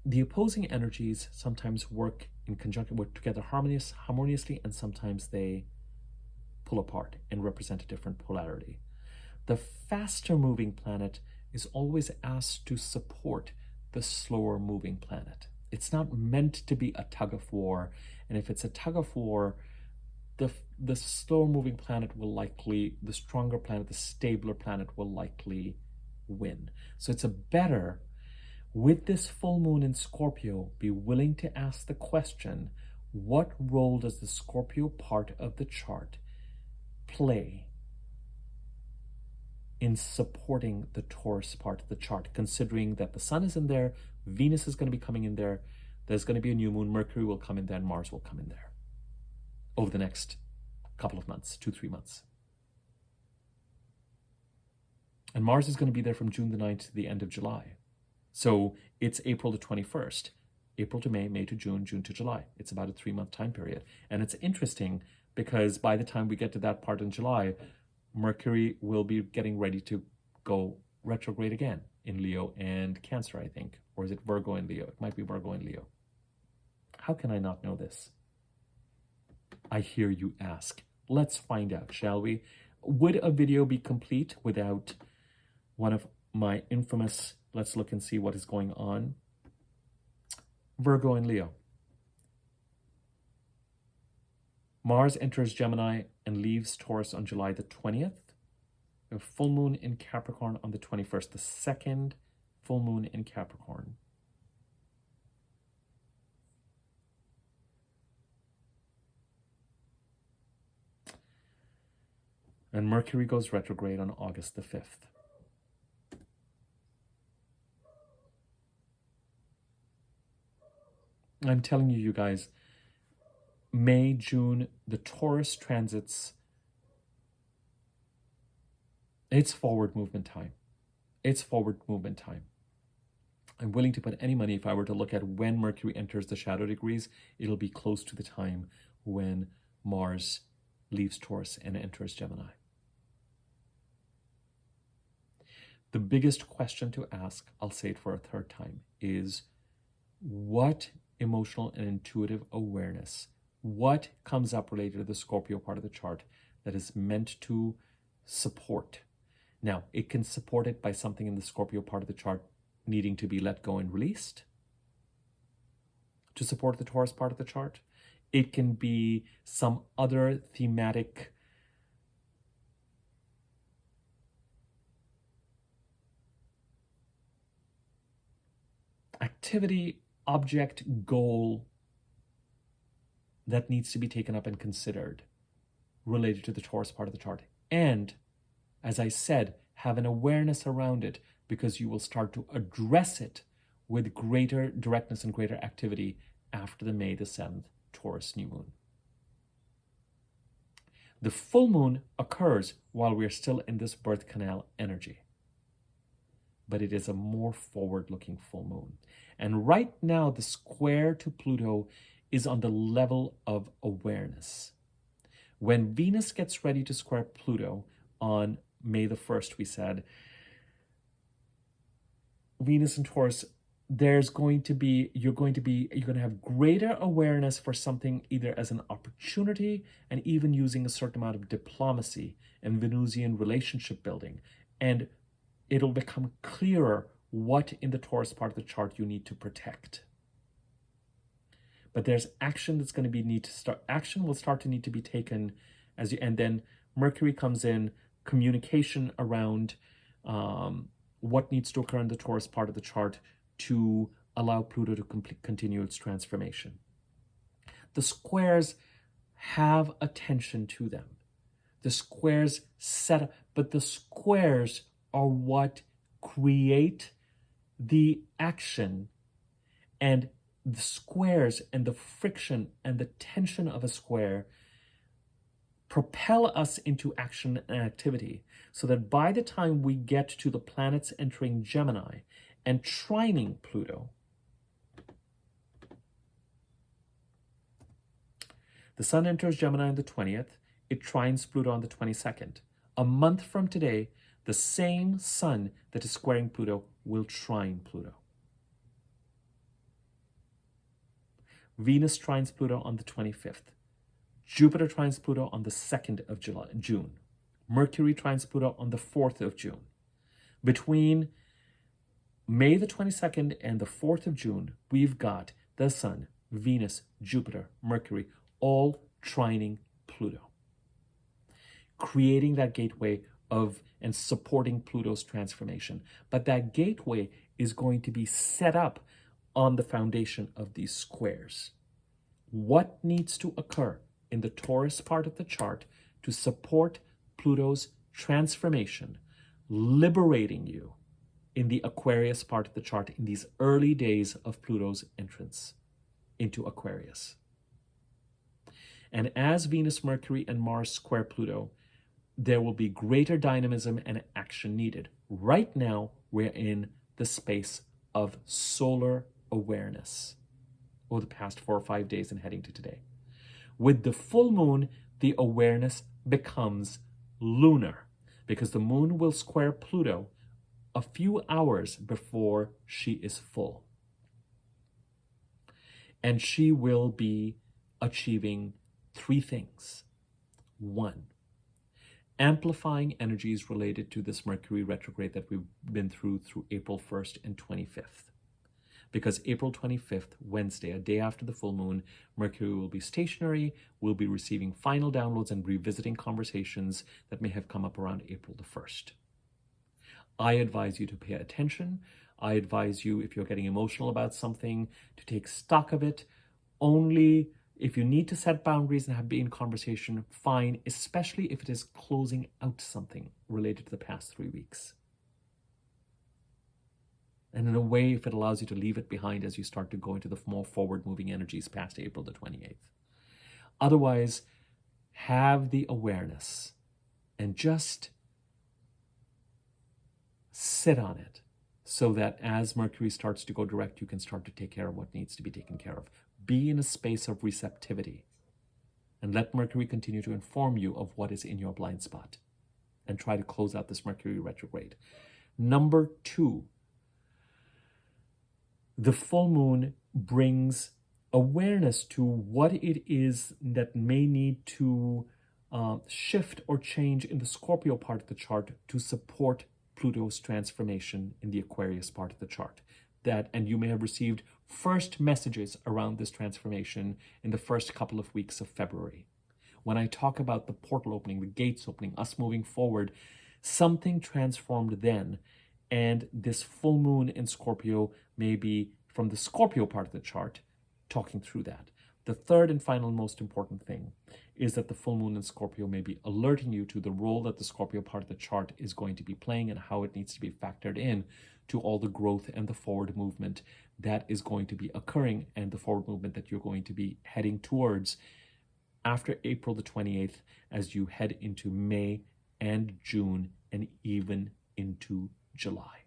the opposing energies sometimes work in conjunction, work together harmoniously, and sometimes they pull apart and represent a different polarity. The faster moving planet is always asked to support the slower moving planet. It's not meant to be a tug of war, and if it's a tug of war, the slower moving planet will likely, the stronger planet, the stabler planet will likely win. So it's a better, with this full moon in Scorpio, be willing to ask the question, what role does the Scorpio part of the chart play in supporting the Taurus part of the chart, considering that the sun is in there, Venus is going to be coming in there, there's going to be a new moon, Mercury will come in there, and Mars will come in there over the next couple of months, 2-3 months. And Mars is going to be there from June the 9th to the end of July. So it's April the 21st, April to May, May to June, June to July. It's about a 3-month time period. And it's interesting because by the time we get to that part in July, Mercury will be getting ready to go retrograde again in Leo and Cancer, I think. Or is it Virgo and Leo? It might be Virgo and Leo. How can I not know this? I hear you ask. Let's find out, shall we? Would a video be complete without one of my infamous, let's look and see what is going on? Virgo and Leo. Mars enters Gemini and leaves Taurus on July the 20th. A full moon in Capricorn on the 21st, the second full moon in Capricorn. And Mercury goes retrograde on August the 5th. I'm telling you, you guys, May, June, the Taurus transits, it's forward movement time. It's forward movement time. I'm willing to put any money, if I were to look at when Mercury enters the shadow degrees, it'll be close to the time when Mars leaves Taurus and enters Gemini. The biggest question to ask, I'll say it for a third time, is what emotional and intuitive awareness, what comes up related to the Scorpio part of the chart that is meant to support? Now, it can support it by something in the Scorpio part of the chart needing to be let go and released to support the Taurus part of the chart. It can be some other thematic activity, object, goal that needs to be taken up and considered related to the Taurus part of the chart. And, as I said, have an awareness around it, because you will start to address it with greater directness and greater activity after the May the 7th Taurus new moon. The full moon occurs while we're still in this birth canal energy, but it is a more forward-looking full moon. And right now, the square to Pluto is on the level of awareness. When Venus gets ready to square Pluto on May the 1st, we said, Venus and Taurus, you're going to have greater awareness for something either as an opportunity and even using a certain amount of diplomacy and Venusian relationship building. And it'll become clearer what in the Taurus part of the chart you need to protect. But there's action that's going to action will start to need to be taken and then Mercury comes in, communication around what needs to occur in the Taurus part of the chart to allow Pluto to continue its transformation. The squares have attention to them. The squares set up, but the squares are what create the action, and the squares and the friction and the tension of a square propel us into action and activity, so that by the time we get to the planets entering Gemini and trining Pluto, the Sun enters Gemini on the 20th, it trines Pluto on the 22nd. A month from today, the same Sun that is squaring Pluto will trine Pluto. Venus trines Pluto on the 25th. Jupiter trines Pluto on the 2nd of June. Mercury trines Pluto on the 4th of June. Between May the 22nd and the 4th of June, we've got the Sun, Venus, Jupiter, Mercury, all trining Pluto, creating that gateway of and supporting Pluto's transformation. But that gateway is going to be set up on the foundation of these squares. What needs to occur in the Taurus part of the chart to support Pluto's transformation, liberating you in the Aquarius part of the chart in these early days of Pluto's entrance into Aquarius? And as Venus, Mercury, and Mars square Pluto, there will be greater dynamism and action needed. Right now, we're in the space of solar awareness over the past 4 or 5 days and heading to today. With the full moon, the awareness becomes lunar, because the moon will square Pluto a few hours before she is full. And she will be achieving 3 things. 1, amplifying energies related to this Mercury retrograde that we've been through April 1st and 25th. Because April 25th, Wednesday, a day after the full moon, Mercury will be stationary, we'll be receiving final downloads and revisiting conversations that may have come up around April the 1st. I advise you to pay attention. I advise you, if you're getting emotional about something, to take stock of it. Only if you need to set boundaries and have been in conversation, fine, especially if it is closing out something related to the past 3 weeks. And in a way, if it allows you to leave it behind as you start to go into the more forward-moving energies past April the 28th. Otherwise, have the awareness and just sit on it so that as Mercury starts to go direct, you can start to take care of what needs to be taken care of. Be in a space of receptivity and let Mercury continue to inform you of what is in your blind spot and try to close out this Mercury retrograde. Number 2, the full moon brings awareness to what it is that may need to shift or change in the Scorpio part of the chart to support Pluto's transformation in the Aquarius part of the chart. And you may have received first messages around this transformation in the first couple of weeks of February. When I talk about the portal opening, the gates opening, us moving forward, something transformed then. And this full moon in Scorpio may be from the Scorpio part of the chart talking through that. The third and final most important thing is that the full moon in Scorpio may be alerting you to the role that the Scorpio part of the chart is going to be playing and how it needs to be factored in to all the growth and the forward movement that is going to be occurring and the forward movement that you're going to be heading towards after April the 28th as you head into May and June and even into July.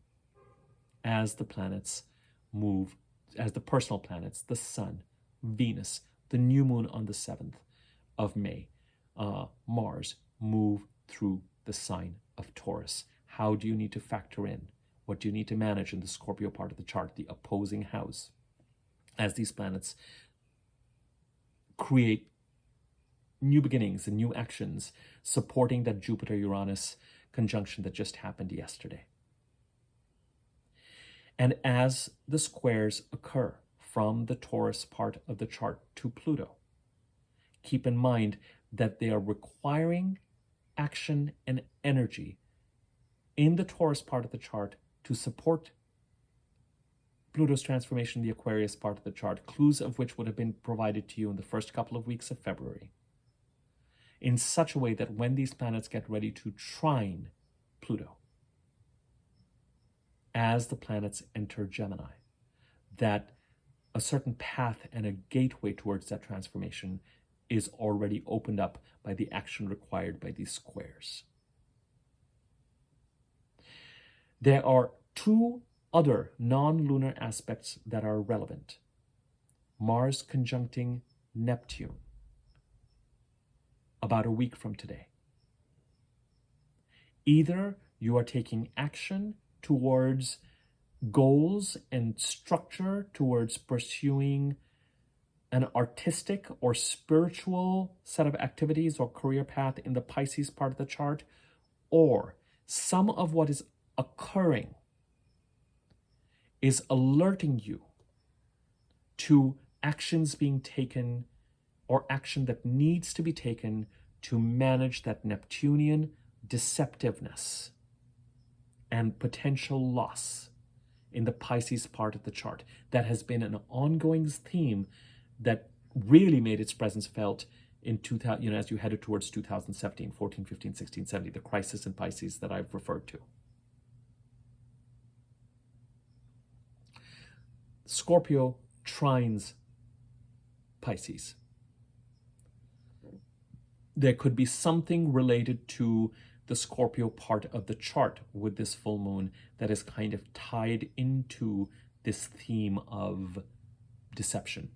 As the planets move, as the personal planets, the Sun, Venus, the new moon on the 7th of May, Mars, move through the sign of Taurus. How do you need to factor in? What do you need to manage in the Scorpio part of the chart, the opposing house, as these planets create new beginnings and new actions, supporting that Jupiter-Uranus conjunction that just happened yesterday. And as the squares occur from the Taurus part of the chart to Pluto, keep in mind that they are requiring action and energy in the Taurus part of the chart to support Pluto's transformation in the Aquarius part of the chart, clues of which would have been provided to you in the first couple of weeks of February, in such a way that when these planets get ready to trine Pluto, as the planets enter Gemini, that a certain path and a gateway towards that transformation is already opened up by the action required by these squares. There are 2 other non-lunar aspects that are relevant. Mars conjuncting Neptune about a week from today. Either you are taking action towards goals and structure towards pursuing an artistic or spiritual set of activities or career path in the Pisces part of the chart, or some of what is occurring is alerting you to actions being taken or action that needs to be taken to manage that Neptunian deceptiveness and potential loss in the Pisces part of the chart. That has been an ongoing theme that really made its presence felt in 2000, as you headed towards 2017, 14, 15, 16, 17, the crisis in Pisces that I've referred to. Scorpio trines Pisces. There could be something related to the Scorpio part of the chart with this full moon that is kind of tied into this theme of deception,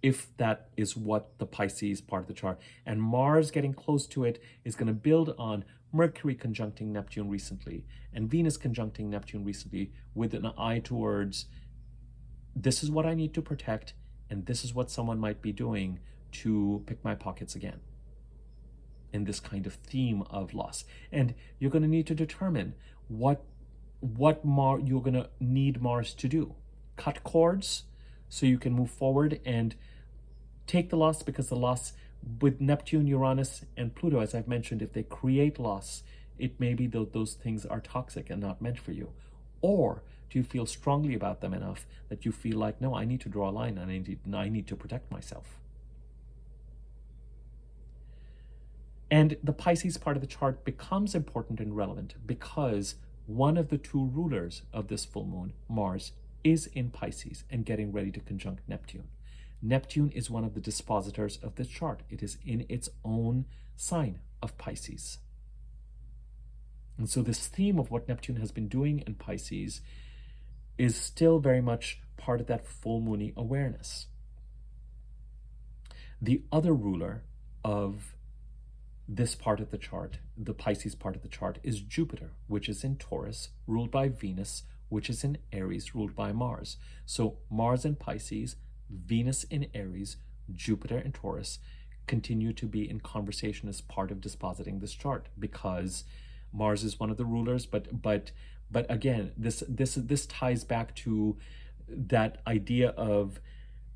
if that is what the Pisces part of the chart, and Mars getting close to it is going to build on Mercury conjuncting Neptune recently and Venus conjuncting Neptune recently with an eye towards this is what I need to protect and this is what someone might be doing to pick my pockets again, in this kind of theme of loss. And you're going to need to determine what you're going to need Mars to do. Cut cords so you can move forward and take the loss, because the loss with Neptune, Uranus, and Pluto, as I've mentioned, if they create loss, it may be that those things are toxic and not meant for you. Or do you feel strongly about them enough that you feel like, no, I need to draw a line and I need to protect myself? And the Pisces part of the chart becomes important and relevant because one of the two rulers of this full moon, Mars, is in Pisces and getting ready to conjunct Neptune. Neptune is one of the dispositors of this chart. It is in its own sign of Pisces. And so this theme of what Neptune has been doing in Pisces is still very much part of that full moony awareness. The other ruler of this part of the chart, the Pisces part of the chart, is Jupiter, which is in Taurus, ruled by Venus, which is in Aries, ruled by Mars. So Mars in Pisces, Venus in Aries, Jupiter in Taurus continue to be in conversation as part of dispositing this chart, because Mars is one of the rulers, but again, this ties back to that idea of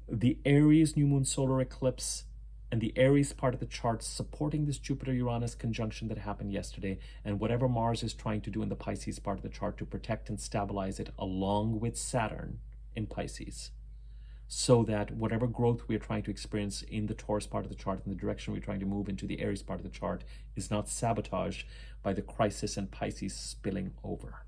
the Aries new moon solar eclipse and the Aries part of the chart supporting this Jupiter-Uranus conjunction that happened yesterday, and whatever Mars is trying to do in the Pisces part of the chart to protect and stabilize it along with Saturn in Pisces, so that whatever growth we are trying to experience in the Taurus part of the chart, in the direction we're trying to move into the Aries part of the chart, is not sabotaged by the crisis in Pisces spilling over.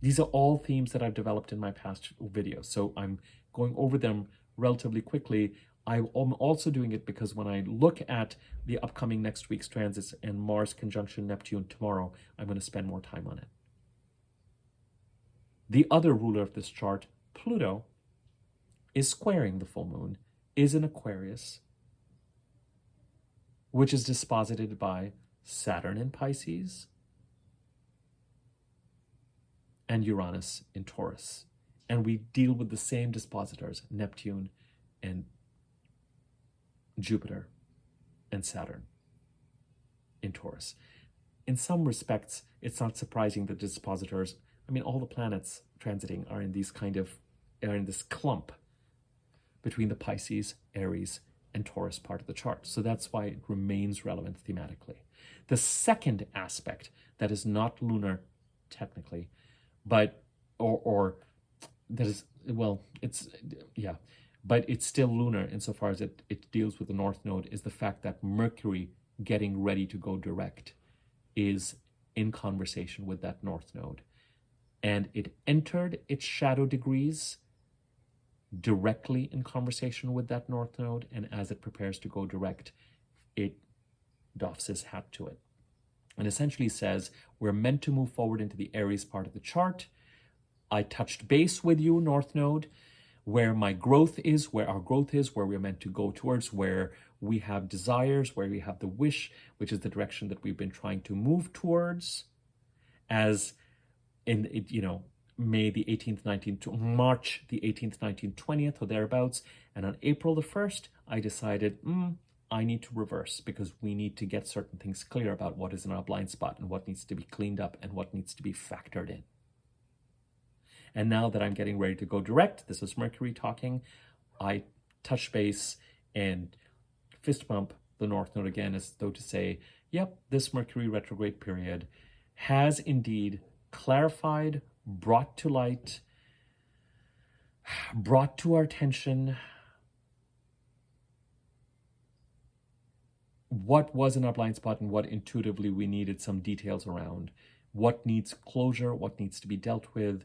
These are all themes that I've developed in my past videos, so I'm going over them relatively quickly. I'm also doing it because when I look at the upcoming next week's transits and Mars conjunction Neptune tomorrow, I'm going to spend more time on it. The other ruler of this chart, Pluto, is squaring the full moon, is in Aquarius, which is disposited by Saturn in Pisces and Uranus in Taurus. And we deal with the same dispositors, Neptune and Jupiter and Saturn in Taurus. In some respects, it's not surprising that dispositors, I mean, all the planets transiting are in these are in this clump between the Pisces, Aries, and Taurus part of the chart. So that's why it remains relevant thematically. The second aspect that is not lunar technically, but, or that is, well, it's, yeah, but it's still lunar insofar as it deals with the North Node, is the fact that Mercury getting ready to go direct is in conversation with that North Node. And it entered its shadow degrees directly in conversation with that North Node, and as it prepares to go direct, it doffs its hat to it. And essentially says, we're meant to move forward into the Aries part of the chart. I touched base with you, North Node, where my growth is, where our growth is, where we're meant to go towards, where we have desires, where we have the wish, which is the direction that we've been trying to move towards, as in, May the 18th, 19th, March the 18th, 19th, 20th, or thereabouts. And on April the 1st, I decided, I need to reverse, because we need to get certain things clear about what is in our blind spot and what needs to be cleaned up and what needs to be factored in. And now that I'm getting ready to go direct, this is Mercury talking, I touch base and fist bump the North Node again, as though to say, yep, this Mercury retrograde period has indeed clarified, brought to light, brought to our attention what was in our blind spot and what intuitively we needed some details around, what needs closure, what needs to be dealt with,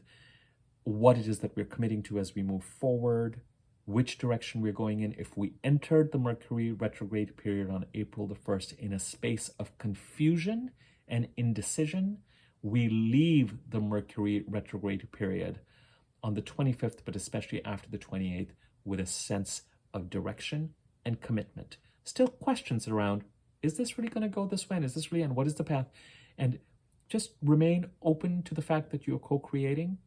what it is that we're committing to as we move forward, which direction we're going in. If we entered the Mercury retrograde period on April the 1st in a space of confusion and indecision, we leave the Mercury retrograde period on the 25th, but especially after the 28th, with a sense of direction and commitment. Still questions around, is this really going to go this way? And is this really, and what is the path? And just remain open to the fact that you're co-creating.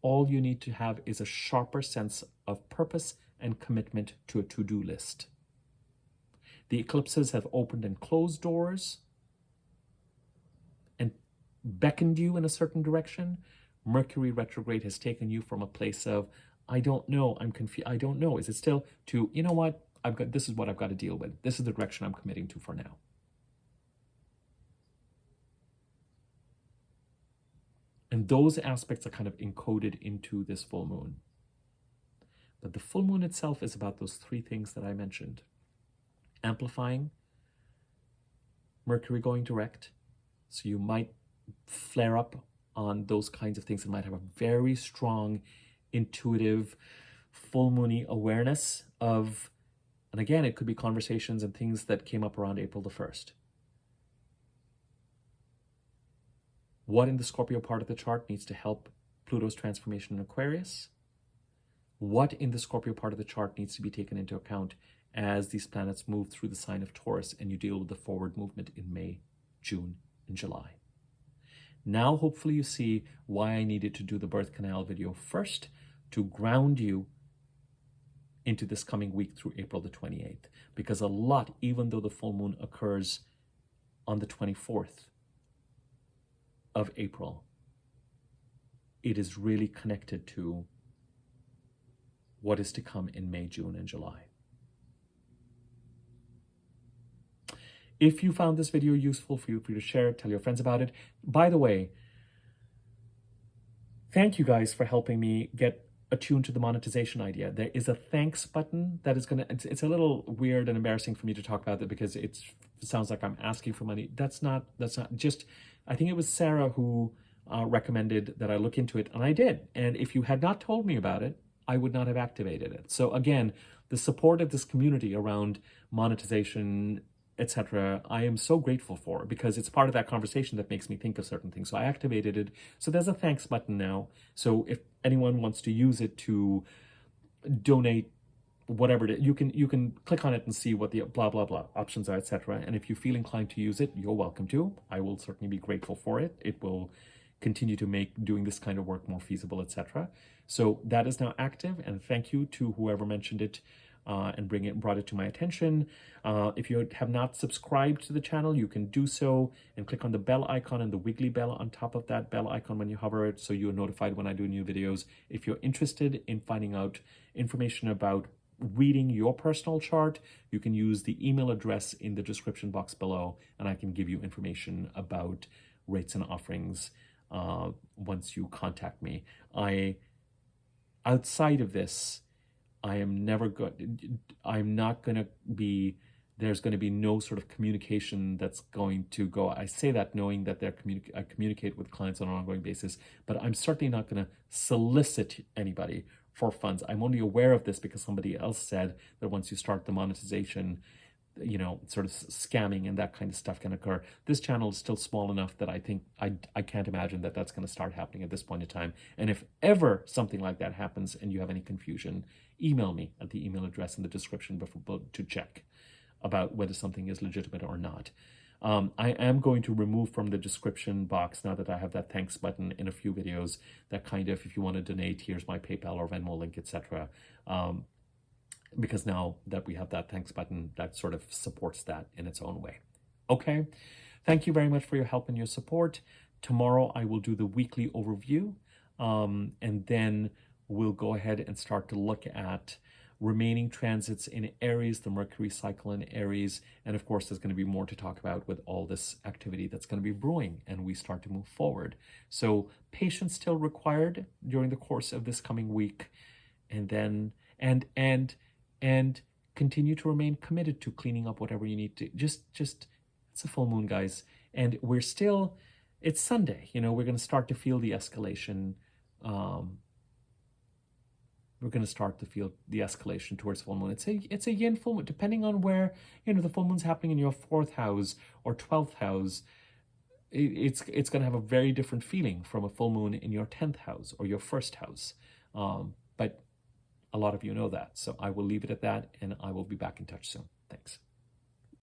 All you need to have is a sharper sense of purpose and commitment to a to-do list. The eclipses have opened and closed doors and beckoned you in a certain direction. Mercury retrograde has taken you from a place of, I don't know, I'm confused, I don't know. Is it still, to, you know what, this is what I've got to deal with. This is the direction I'm committing to for now. And those aspects are kind of encoded into this full moon. But the full moon itself is about those three things that I mentioned. Amplifying, Mercury going direct, So you might flare up on those kinds of things and might have a very strong, intuitive, full moony awareness of, and again, it could be conversations and things that came up around April the 1st. What in the Scorpio part of the chart needs to help Pluto's transformation in Aquarius? What in the Scorpio part of the chart needs to be taken into account as these planets move through the sign of Taurus and you deal with the forward movement in May, June, and July? Now, hopefully you see why I needed to do the birth canal video first, to ground you into this coming week through April the 28th. Because a lot, even though the full moon occurs on the 24th of April, it is really connected to what is to come in May, June, and July. If you found this video useful, feel free to share it, tell your friends about it. By the way, thank you guys for helping me get attuned to the monetization idea. There is a thanks button that is going to, it's a little weird and embarrassing for me to talk about that because it sounds like I'm asking for money. That's not just, I think it was Sarah who recommended that I look into it, and I did. And if you had not told me about it, I would not have activated it. So again, the support of this community around monetization, etc., I am so grateful for, because it's part of that conversation that makes me think of certain things. So I activated it. So there's a thanks button now. So if anyone wants to use it to donate whatever it is, you can click on it and see what the blah blah blah options are, etc. And if you feel inclined to use it, you're welcome to. I will certainly be grateful for it. It will continue to make doing this kind of work more feasible, etc. So that is now active, and thank you to whoever mentioned it and brought it to my attention. If you have not subscribed to the channel, you can do so and click on the bell icon and the wiggly bell on top of that bell icon when you hover it, so you're notified when I do new videos. If you're interested in finding out information about reading your personal chart, you can use the email address in the description box below, and I can give you information about rates and offerings once you contact me. Outside of this, I'm not going to be, there's going to be no sort of communication that's going to go. I say that knowing that I communicate with clients on an ongoing basis, but I'm certainly not going to solicit anybody for funds. I'm only aware of this because somebody else said that once you start the monetization, sort of scamming and that kind of stuff can occur. This channel is still small enough that I think I can't imagine that that's going to start happening at this point in time. And if ever something like that happens and you have any confusion, email me at the email address in the description to check about whether something is legitimate or not. I am going to remove from the description box, now that I have that thanks button in a few videos, that kind of, if you want to donate, here's my PayPal or Venmo link, etc. Because now that we have that thanks button, that sort of supports that in its own way. Okay, thank you very much for your help and your support. Tomorrow I will do the weekly overview, and then we'll go ahead and start to look at remaining transits in Aries, the Mercury cycle in Aries, and of course there's going to be more to talk about with all this activity that's going to be brewing and we start to move forward. So patience still required during the course of this coming week, and then and continue to remain committed to cleaning up whatever you need to. Just it's a full moon, guys, and it's Sunday. We're going to start to feel the escalation. We're going to start to feel the escalation towards full moon. It's a yin full moon, depending on where the full moon's happening in your 4th house or 12th house. It's going to have a very different feeling from a full moon in your 10th house or your 1st house. But a lot of you know that. So I will leave it at that, and I will be back in touch soon. Thanks.